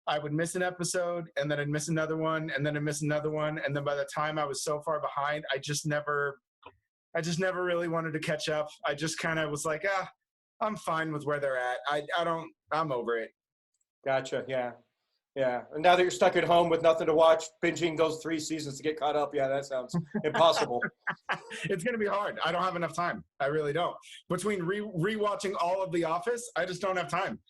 I would miss an episode, and then I'd miss another one, and then I'd miss another one, and then by the time I was so far behind, I just never really wanted to catch up. I just kind of was like, I'm fine with where they're at. I'm over it. Gotcha. Yeah. And now that you're stuck at home with nothing to watch, binging those 3 seasons to get caught up, yeah, that sounds impossible. It's going to be hard. I don't have enough time. I really don't. Between rewatching all of The Office, I just don't have time.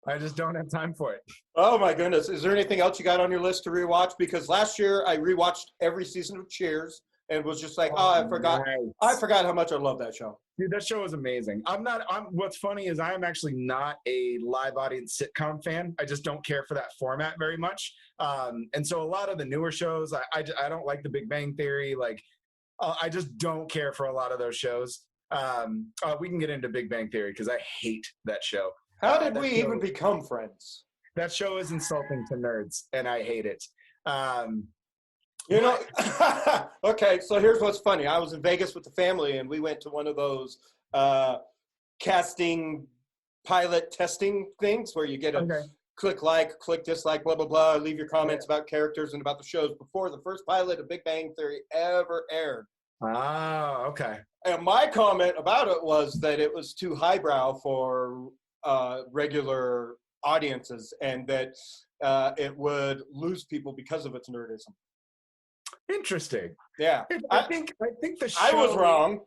I just don't have time for it. Oh my goodness. Is there anything else you got on your list to rewatch? Because last year I rewatched every season of Cheers and was just like, I forgot how much I love that show. Dude, that show is amazing. What's funny is I am actually not a live audience sitcom fan. I just don't care for that format very much. And so a lot of the newer shows, I don't like The Big Bang Theory. Like, I just don't care for a lot of those shows. We can get into Big Bang Theory because I hate that show. How did we even become friends? That show is insulting to nerds, and I hate it. Okay, so here's what's funny. I was in Vegas with the family, and we went to one of those casting pilot testing things where you get a click like, click dislike, blah, blah, blah, leave your comments about characters and about the shows before the first pilot of Big Bang Theory ever aired. Ah, okay. And my comment about it was that it was too highbrow for regular audiences, and that it would lose people because of its nerdism. Interesting. Yeah, I think the show. I was wrong.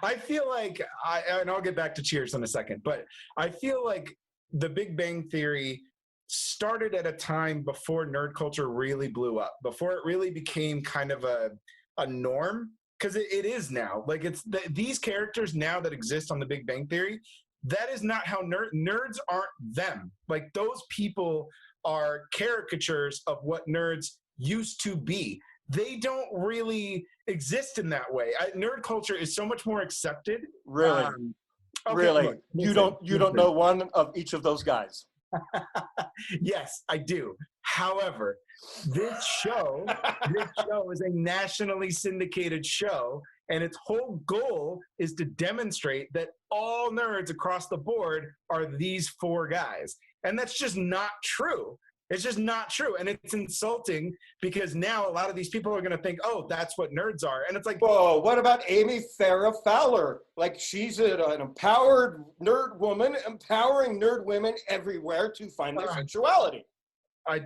I feel like and I'll get back to Cheers in a second, but I feel like The Big Bang Theory started at a time before nerd culture really blew up, before it really became kind of a norm, because it is now. Like, it's these characters now that exist on The Big Bang Theory. That is not how nerds aren't them. Like, those people are caricatures of what nerds used to be. They don't really exist in that way. Nerd culture is so much more accepted. Really? Really? Look, you don't know one of each of those guys. Yes, I do. However, this show is a nationally syndicated show, and its whole goal is to demonstrate that all nerds across the board are these 4 guys. And that's just not true. It's just not true. And it's insulting because now a lot of these people are going to think, oh, that's what nerds are. And it's like, whoa, what about Amy Farrah Fowler? Like, she's an empowered nerd woman, empowering nerd women everywhere to find their sexuality. I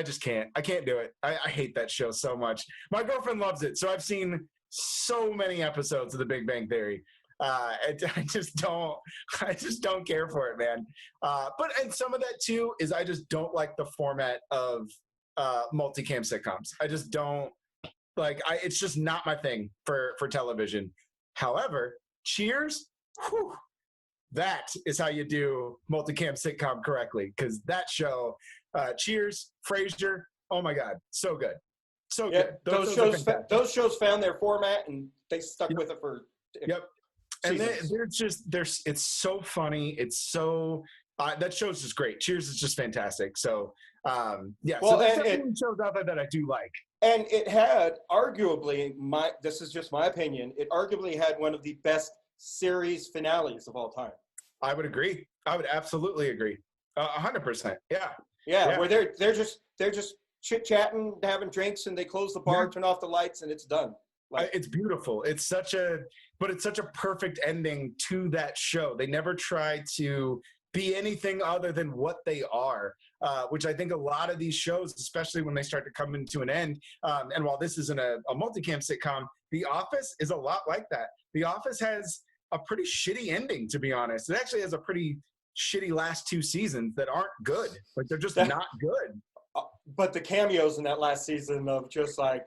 just can't. I can't do it. I hate that show so much. My girlfriend loves it. So I've seen so many episodes of The Big Bang Theory. I just don't care for it, man. And some of that too is I just don't like the format of multicam sitcoms. I just don't like. It's just not my thing for television. However, Cheers, that is how you do multicam sitcom correctly. Because that show, Cheers, Frasier, oh my God, so good, so good. Those shows found their format and they stuck with it for. Yep. And it's so funny. It's so That show's just great. Cheers is just fantastic. So, yeah. Well, so there's definitely shows out there that I do like. And it had arguably, this is just my opinion, it arguably had one of the best series finales of all time. I would agree. I would absolutely agree. 100%. Yeah. Where they're just chit-chatting, having drinks, and they close the bar, turn off the lights, and it's done. It's beautiful. It's such a perfect ending to that show. They never try to be anything other than what they are, which I think a lot of these shows, especially when they start to come into an end, and while this isn't a multicam sitcom, The Office is a lot like that. The Office has a pretty shitty ending, to be honest. It actually has a pretty shitty last 2 seasons that aren't good. Like, they're just not good. But the cameos in that last season of just like,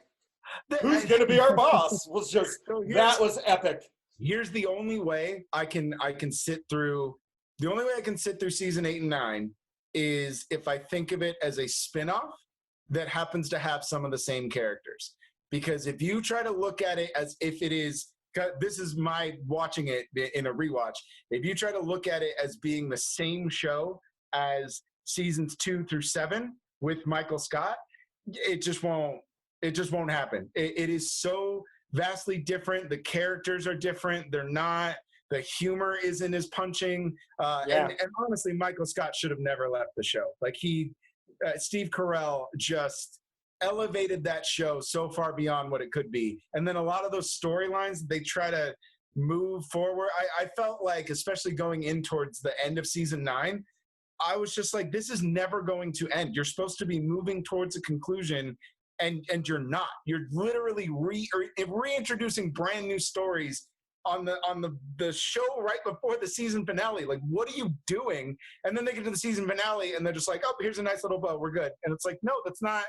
who's going to be our boss was just, that was epic. Here's the only way I can sit through. The only way I can sit through season 8 and 9 is if I think of it as a spinoff that happens to have some of the same characters. Because if you try to look at it as if it is, this is my watching it in a rewatch. If you try to look at it as being the same show as seasons 2 through 7 with Michael Scott, it just won't happen. It is so vastly different. The characters are different. They're not. The humor isn't as punching. And honestly, Michael Scott should have never left the show. Like Steve Carell just elevated that show so far beyond what it could be. And then a lot of those storylines, they try to move forward. I felt like, especially going in towards the end of season 9, I was just like, this is never going to end. You're supposed to be moving towards a conclusion, and you're not. You're literally reintroducing brand new stories on the show right before the season finale. Like, what are you doing? And then they get to the season finale and they're just like, oh, here's a nice little bow, we're good. And it's like, no, that's not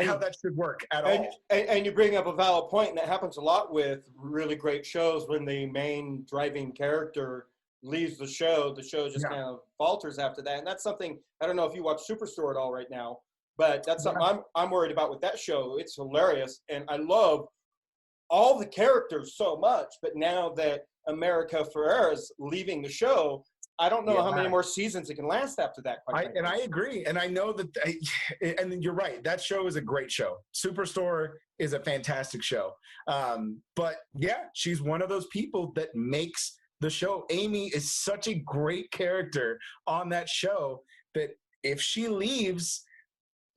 how that should work at all. And you bring up a valid point, and that happens a lot with really great shows. When the main driving character leaves the show just kind of falters after that. And that's something, I don't know if you watch Superstore at all right now, but that's something I'm worried about with that show. It's hilarious, and I love all the characters so much, but now that America Ferrera's leaving the show, I don't know how many more seasons it can last after that. I agree. And I know that, and you're right, that show is a great show. Superstore is a fantastic show. But yeah, she's one of those people that makes the show. Amy is such a great character on that show that if she leaves,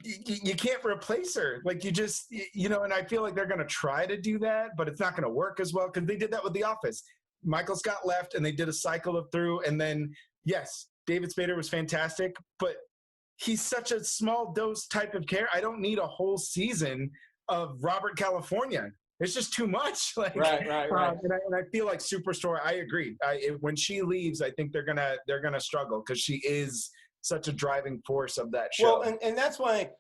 you can't replace her. Like, you just, and I feel like they're going to try to do that, but it's not going to work as well, because they did that with The Office. Michael Scott left and they did a cycle of through, and then, yes, David Spader was fantastic, but he's such a small dose type of character. I don't need a whole season of Robert California. It's just too much. Like, right. And I feel like Superstore, I agree. When she leaves, I think they're gonna struggle, because she is such a driving force of that show. Well, and that's why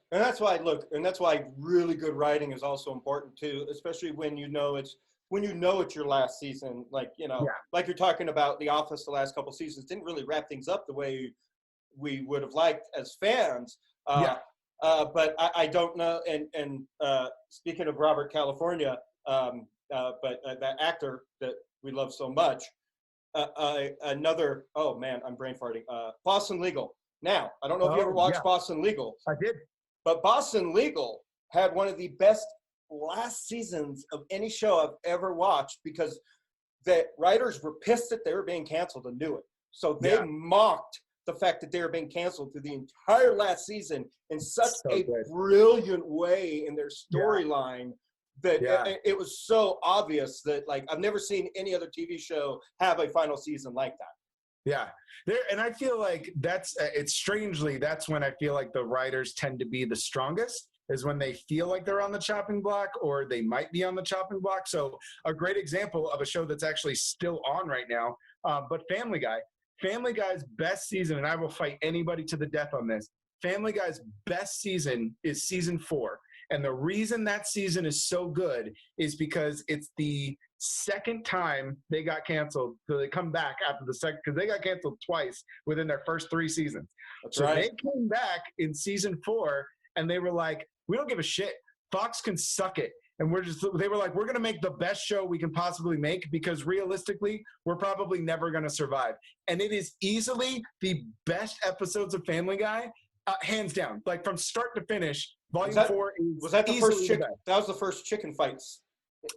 really good writing is also important too, especially when you know it's your last season. Like, like you're talking about The Office, the last couple seasons didn't really wrap things up the way we would have liked as fans. But I don't know. And speaking of Robert California, but that actor that we love so much, another, oh man, I'm brain farting. Boston Legal. Now, I don't know if you ever watched Boston Legal. I did. But Boston Legal had one of the best last seasons of any show I've ever watched, because the writers were pissed that they were being canceled and knew it. So they mocked the fact that they were being canceled through the entire last season in such brilliant way in their storyline that it was so obvious that, like, I've never seen any other TV show have a final season like that. Yeah. And I feel like that's when I feel like the writers tend to be the strongest, is when they feel like they're on the chopping block, or they might be on the chopping block. So a great example of a show that's actually still on right now, but Family Guy. Family Guy's best season, and I will fight anybody to the death on this, Family Guy's best season is season 4. And the reason that season is so good is because it's the second time they got canceled. So they come back after the second, because they got canceled twice within their first 3 seasons. So they came back in season 4 and they were like, we don't give a shit. Fox can suck it. And they were like, we're going to make the best show we can possibly make because realistically, we're probably never going to survive. And it is easily the best episodes of Family Guy, hands down. Like from start to finish, Volume 4 was that the first chicken? best. That was the first chicken fights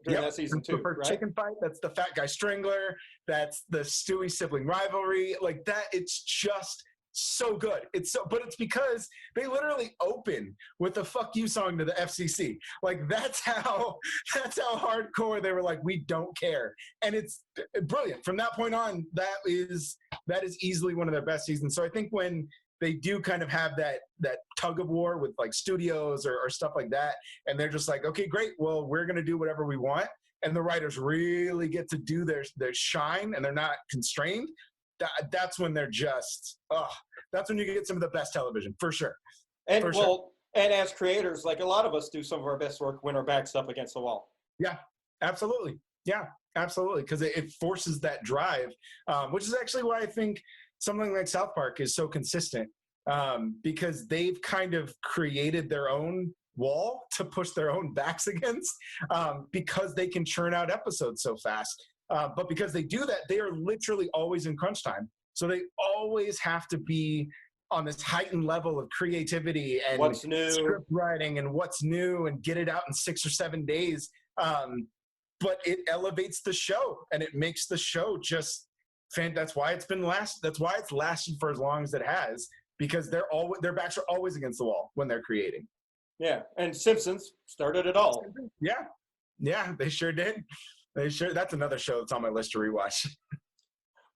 during that season too, right? Chicken fight. That's the fat guy strangler. That's the Stewie sibling rivalry. Like that. It's just so good. But it's because they literally open with a "fuck you" song to the FCC. Like that's how hardcore they were. Like, we don't care, and it's brilliant. From that point on, that is easily one of their best seasons. So I think when they do kind of have that tug of war with like studios or stuff like that, and they're just like, okay, great, well, we're going to do whatever we want, and the writers really get to do their shine, and they're not constrained. That's when they're just, that's when you get some of the best television, for sure. And and as creators, like a lot of us do some of our best work when our back's up against the wall. Yeah, absolutely. Yeah, absolutely. Because it forces that drive, which is actually why I think something like South Park is so consistent, because they've kind of created their own wall to push their own backs against, because they can churn out episodes so fast. But because they do that, they are literally always in crunch time. So they always have to be on this heightened level of creativity and what's new, script writing and what's new, and get it out in 6 or 7 days. But it elevates the show, and it makes the show just that's why it's lasted for as long as it has, because their backs are always against the wall when they're creating. Yeah, and Simpsons started it all. Yeah, they sure did. That's another show that's on my list to rewatch.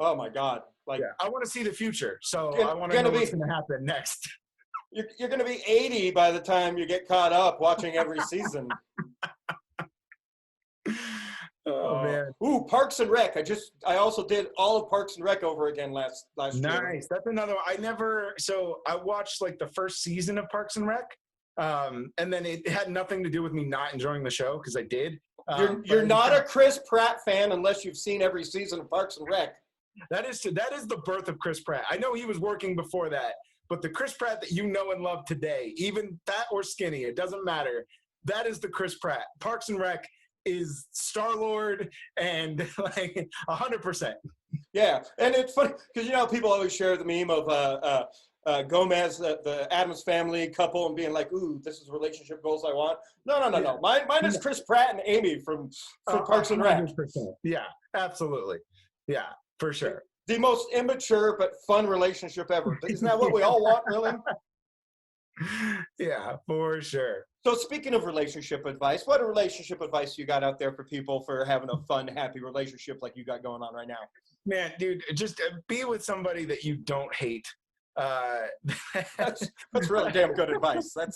Oh my God! Like, yeah, I want to see the future, so I want to know what's going to happen next. You're going to be 80 by the time you get caught up watching every season. Oh man! Ooh, Parks and Rec. I also did all of Parks and Rec over again last year. Nice. That's another one. I watched like the first season of Parks and Rec, and then it had nothing to do with me not enjoying the show, because I did. You're not a Chris Pratt fan unless you've seen every season of Parks and Rec. That is the birth of Chris Pratt. I know he was working before that, but the Chris Pratt that you know and love today, even fat or skinny, it doesn't matter. That is the Chris Pratt. Parks and Rec is Star-Lord, and like 100%. Yeah, and it's funny because people always share the meme of Gomez, the Addams Family couple, and being like, "Ooh, this is the relationship goals I want." No. Mine is Chris Pratt and Amy from Parks and Rec. 100%. Yeah, absolutely. Yeah, for sure. The most immature but fun relationship ever. Isn't that what we all want, really? Yeah, for sure. So speaking of relationship advice, what relationship advice you got out there for people for having a fun, happy relationship like you got going on right now? Man, dude, just be with somebody that you don't hate. That's really damn good advice. Look,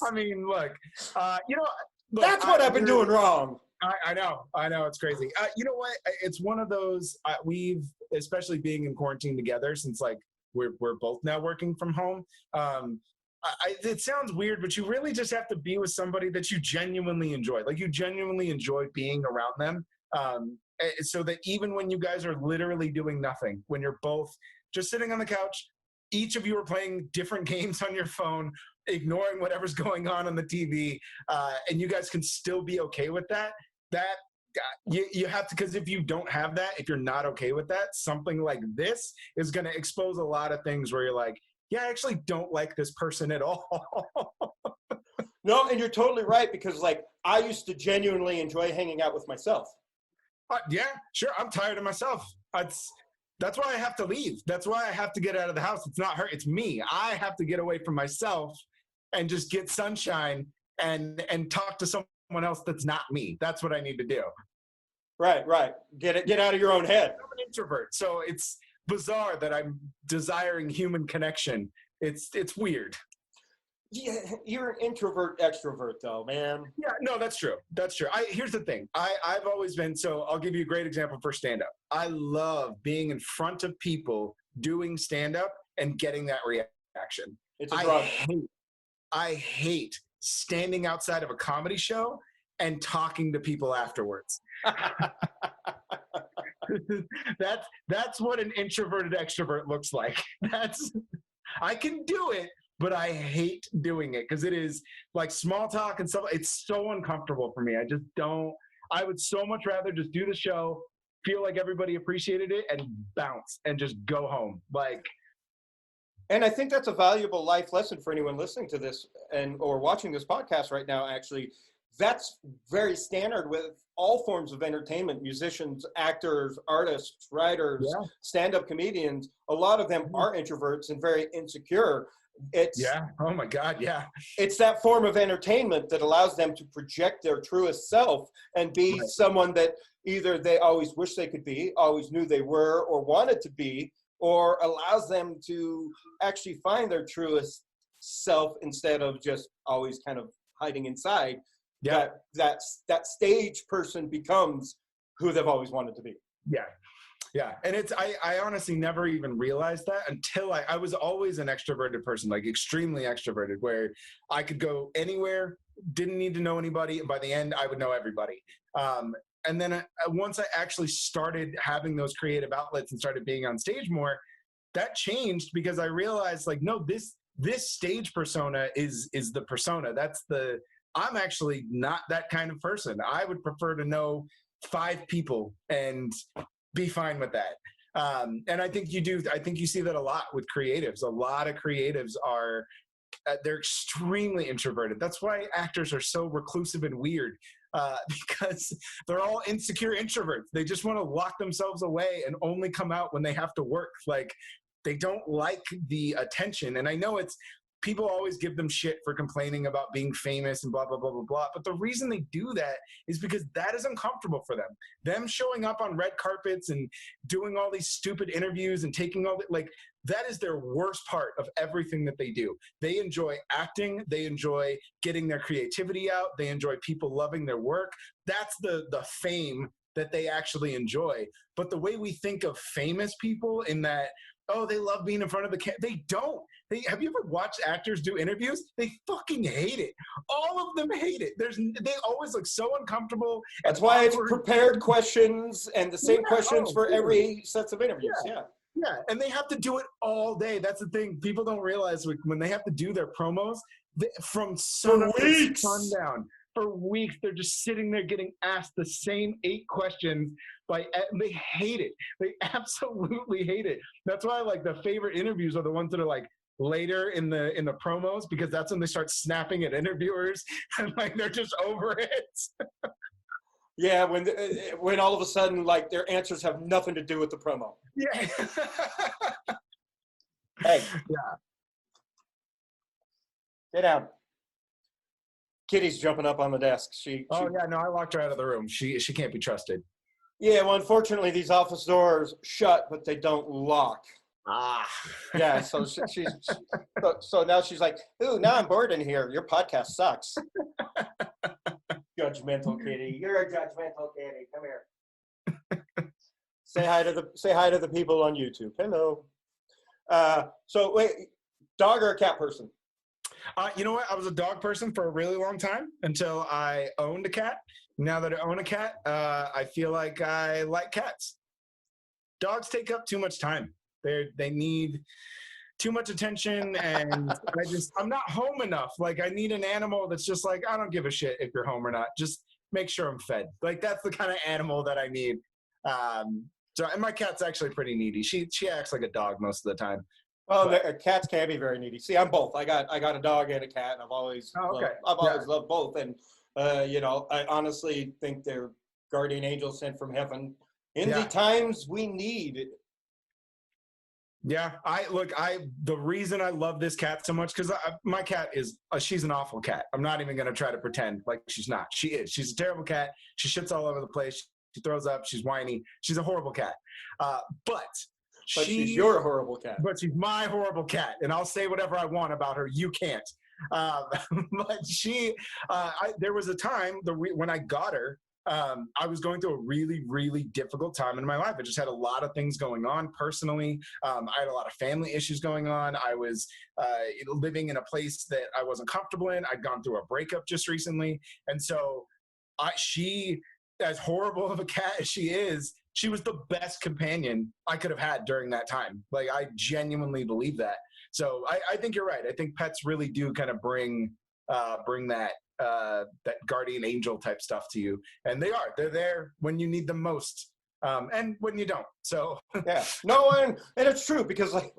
that's what I've been doing wrong. I know, it's crazy. You know what? It's one of those, we've, especially being in quarantine together, since like we're both now working from home. It sounds weird, but you really just have to be with somebody that you genuinely enjoy. Like, you genuinely enjoy being around them. So that even when you guys are literally doing nothing, when you're both just sitting on the couch, each of you are playing different games on your phone, ignoring whatever's going on the TV, and you guys can still be okay with that. You have to, because if you don't have that, if you're not okay with that, something like this is going to expose a lot of things where you're like, yeah, I actually don't like this person at all. No, and you're totally right, because like I used to genuinely enjoy hanging out with myself. Yeah, sure. I'm tired of myself. That's why I have to leave. That's why I have to get out of the house. It's not her, it's me. I have to get away from myself and just get sunshine and talk to someone else that's not me. That's what I need to do. Right. Get out of your own head. I'm an introvert, so it's bizarre that I'm desiring human connection. It's weird. Yeah, you're an introvert extrovert though, man. Yeah, no, that's true. Here's the thing. I've always been, so I'll give you a great example for stand-up. I love being in front of people doing stand-up and getting that reaction. It's a drug. I hate standing outside of a comedy show and talking to people afterwards. That's what an introverted extrovert looks like. I can do it, but I hate doing it because it is like small talk and stuff. It's so uncomfortable for me. I just don't. I would so much rather just do the show, feel like everybody appreciated it, and bounce and just go home. Like, and I think that's a valuable life lesson for anyone listening to this or watching this podcast right now. Actually, that's very standard with all forms of entertainment: musicians, actors, artists, writers, stand-up comedians. A lot of them are introverts and very insecure. Oh my God. Yeah. It's that form of entertainment that allows them to project their truest self and be someone that either they always wish they could be, always knew they were, or wanted to be, or allows them to actually find their truest self instead of just always kind of hiding inside. That stage person becomes who they've always wanted to be. Yeah. And I honestly never even realized that until I was always an extroverted person, like extremely extroverted, where I could go anywhere, didn't need to know anybody. And by the end, I would know everybody. And then once I actually started having those creative outlets and started being on stage more, that changed because I realized like, no, this stage persona is the persona. I'm actually not that kind of person. I would prefer to know 5 people and be fine with that. And I think you see that a lot with creatives. A lot of creatives are, they're extremely introverted. That's why actors are so reclusive and weird, because they're all insecure introverts. They just want to lock themselves away and only come out when they have to work. Like, they don't like the attention. And I know people always give them shit for complaining about being famous and blah, blah, blah, blah, blah. But the reason they do that is because that is uncomfortable for them. Them showing up on red carpets and doing all these stupid interviews and taking all that is their worst part of everything that they do. They enjoy acting. They enjoy getting their creativity out. They enjoy people loving their work. That's the fame that they actually enjoy. But the way we think of famous people in that, oh, they love being in front of the camera. They don't. Have you ever watched actors do interviews? They fucking hate it. All of them hate it. They always look so uncomfortable. That's why it's prepared questions and the same questions for every sets of interviews. Yeah, and they have to do it all day. That's the thing. People don't realize when they have to do their promos, from sun to sundown. For weeks, they're just sitting there getting asked the same 8 questions they hate it. They absolutely hate it. That's why like the favorite interviews are the ones that are like later in the promos, because that's when they start snapping at interviewers and like they're just over it. Yeah, when all of a sudden like their answers have nothing to do with the promo. Yeah. Hey. Yeah. Get down. Kitty's jumping up on the desk. I locked her out of the room. She can't be trusted. Yeah, well, unfortunately, these office doors shut, but they don't lock. Yeah, so so now she's like, ooh, now I'm bored in here. Your podcast sucks. Judgmental kitty. You're a judgmental kitty. Come here. Say hi to the people on YouTube. Hello. So wait, dog or a cat person? You know what? I was a dog person for a really long time until I owned a cat. Now that I own a cat, I feel like I like cats. Dogs take up too much time. They need too much attention, and I'm not home enough. Like, I need an animal that's just like, I don't give a shit if you're home or not. Just make sure I'm fed. Like, that's the kind of animal that I need. And my cat's actually pretty needy. She acts like a dog most of the time. Well, cats can be very needy. See, I'm both. I got a dog and a cat, and I've always loved both. And I honestly think they're guardian angels sent from heaven in the times we need. Yeah, the reason I love this cat so much, because my cat she's an awful cat. I'm not even going to try to pretend like she's not. She is. She's a terrible cat. She shits all over the place. She throws up. She's whiny. She's a horrible cat. But she's your horrible cat. But she's my horrible cat, and I'll say whatever I want about her. You can't. But there was a time when I got her, I was going through a really, really difficult time in my life. I just had a lot of things going on personally. I had a lot of family issues going on. I was living in a place that I wasn't comfortable in. I'd gone through a breakup just recently. And so she, as horrible of a cat as she is, she was the best companion I could have had during that time. Like, I genuinely believe that. So I think you're right. I think pets really do kind of bring that guardian angel type stuff to you, and they're there when you need them most, and when you don't. So yeah, no one, and it's true because like,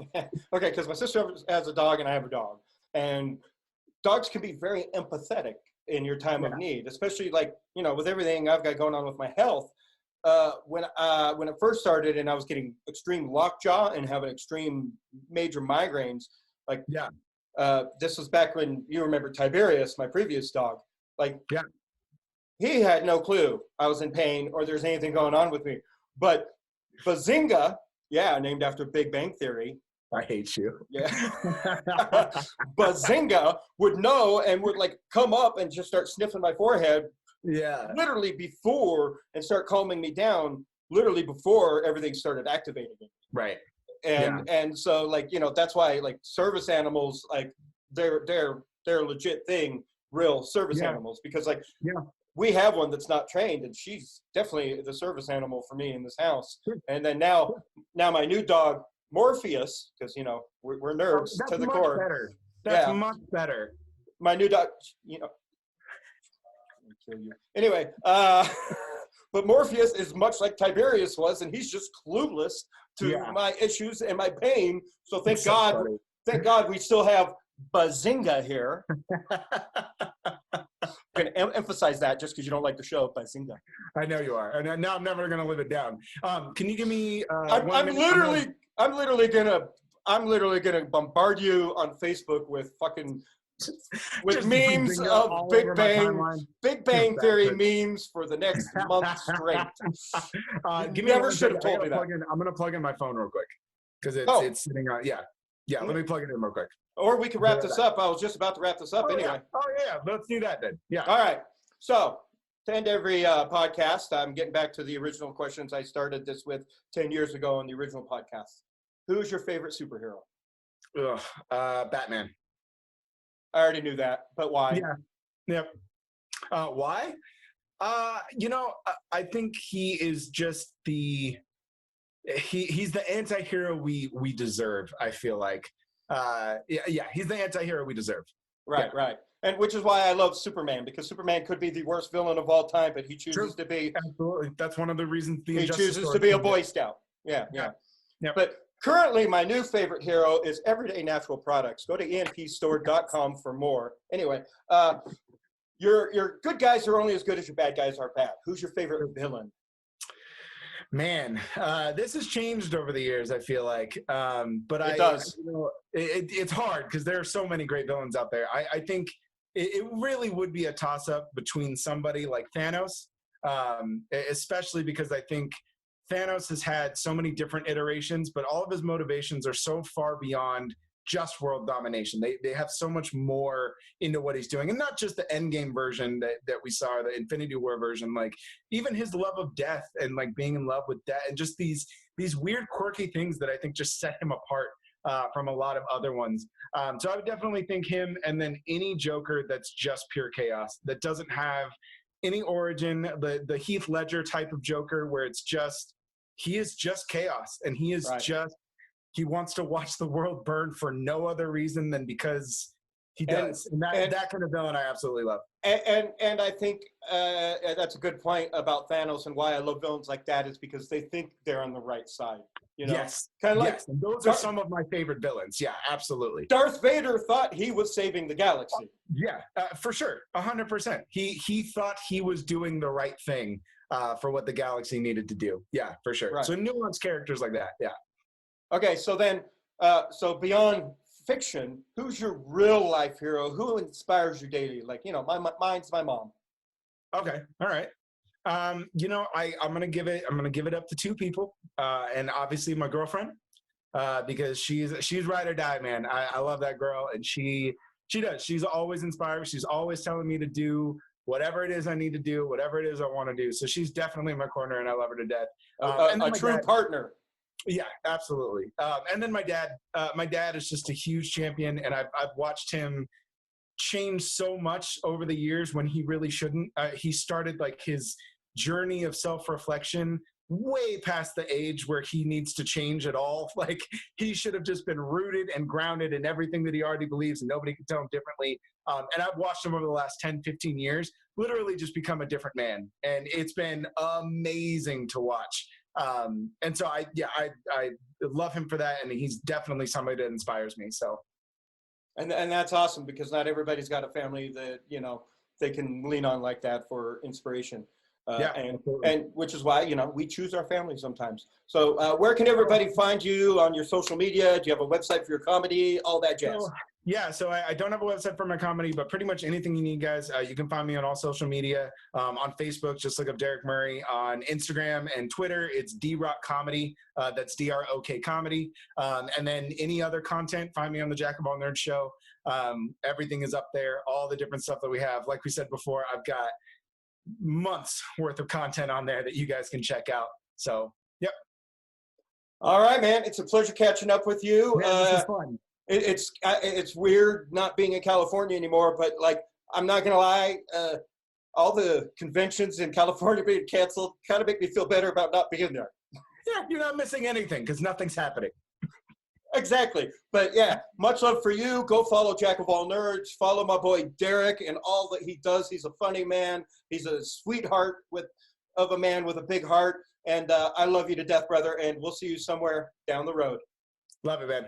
okay, because my sister has a dog and I have a dog, and dogs can be very empathetic in your time of need, especially like, you know, with everything I've got going on with my health. When it first started and I was getting extreme lockjaw and having extreme major migraines, like this was back when, you remember Tiberius, my previous dog, like he had no clue I was in pain or there's anything going on with me. But Bazinga, named after Big Bang Theory. I hate you. Yeah. Bazinga would know and would like come up and just start sniffing my forehead. Yeah. Literally before, and start calming me down literally before everything started activating me. Right. And so like, you know, that's why like service animals, like they're a legit thing, real service animals, because like we have one that's not trained and she's definitely the service animal for me in this house. And then now my new dog, Morpheus, because, you know, we're nerds to the core. Better. That's much better. My new dog, you know, kill you. Anyway, but Morpheus is much like Tiberius was, and he's just clueless to my issues and my pain. So thank God we still have Bazinga here. I'm going to emphasize that just because you don't like the show, Bazinga. I know you are, and now I'm never going to live it down. Can you give me? I'm literally gonna bombard you on Facebook with fucking memes of Big Bang Theory memes for the next month straight. You never should have told me that. I'm gonna plug in my phone real quick because it's sitting on. Yeah. Let me plug it in real quick. Or we can wrap this up. I was just about to wrap this up anyway. Yeah. Let's do that then. Yeah. All right. So to end every podcast, I'm getting back to the original questions I started this with 10 years ago on the original podcast. Who's your favorite superhero? Batman. I already knew that, but why? Yep. Why? You know, I think he is just he's the anti-hero we deserve, I feel like. He's the anti-hero we deserve. Right. And which is why I love Superman, because Superman could be the worst villain of all time, but he chooses to be. Absolutely. That's one of the reasons he chooses to be a Boy Scout. Yeah. But currently, my new favorite hero is Everyday Natural Products. Go to empstore.com for more. Anyway, your good guys are only as good as your bad guys are bad. Who's your favorite villain? Man, this has changed over the years, I feel like. But it does. It's hard because there are so many great villains out there. I think it really would be a toss-up between somebody like Thanos, especially because I think Thanos has had so many different iterations, but all of his motivations are so far beyond just world domination. They have so much more into what he's doing, and not just the Endgame version that we saw, the Infinity War version, like even his love of death and like being in love with death, and just these weird quirky things that I think just set him apart from a lot of other ones. So I would definitely think him, and then any Joker that's just pure chaos, that doesn't have any origin, the Heath Ledger type of Joker where he is just chaos, and he is he wants to watch the world burn for no other reason than because he does. And that kind of villain I absolutely love. And I think that's a good point about Thanos, and why I love villains like that is because they think they're on the right side. You know? Yes. Kind of like and those are some of my favorite villains. Yeah, absolutely. Darth Vader thought he was saving the galaxy. Yeah, for sure. 100%. He thought he was doing the right thing for what the galaxy needed to do. Yeah, for sure. Right. So nuanced characters like that. Yeah. Okay, so then, so beyond fiction, who's your real life hero? Who inspires you daily? Like, you know, mine's my mom. Okay, all right. You know, I'm gonna give it up to two people, and obviously my girlfriend, because she's ride or die, man. I love that girl, and she does. She's always inspired. She's always telling me to do whatever it is I need to do, whatever it is I want to do. So she's definitely in my corner, and I love her to death. A true partner. Yeah, absolutely. And then my dad is just a huge champion, and I've watched him change so much over the years when he really shouldn't. He started like his journey of self-reflection way past the age where he needs to change at all. Like, he should have just been rooted and grounded in everything that he already believes, and nobody can tell him differently. And I've watched him over the last 10, 15 years, literally just become a different man. And it's been amazing to watch. And so I love him for that. And he's definitely somebody that inspires me. So. And that's awesome, because not everybody's got a family that, you know, they can lean on like that for inspiration. And which is why, you know, we choose our family sometimes. So where can everybody find you on your social media? Do you have a website for your comedy, all that jazz? So I don't have a website for my comedy, but pretty much anything you need, guys, you can find me on all social media. On Facebook, just look up Derrick Murray. On Instagram and Twitter, it's DRock Comedy. That's DROK Comedy. And then any other content, find me on the Jack of All Nerds show. Everything is up there, all the different stuff that we have. Like we said before, I've got months worth of content on there that you guys can check out. So, yep. All right, man. It's a pleasure catching up with you. Yeah, this is fun. It's weird not being in California anymore, but like, I'm not gonna lie, all the conventions in California being canceled kind of make me feel better about not being there. Yeah, you're not missing anything because nothing's happening. Exactly. But yeah, much love for you. Go follow Jack of All Nerds. Follow my boy Derrick and all that he does. He's a funny man. He's a sweetheart of a man with a big heart. And I love you to death, brother. And we'll see you somewhere down the road. Love it, man.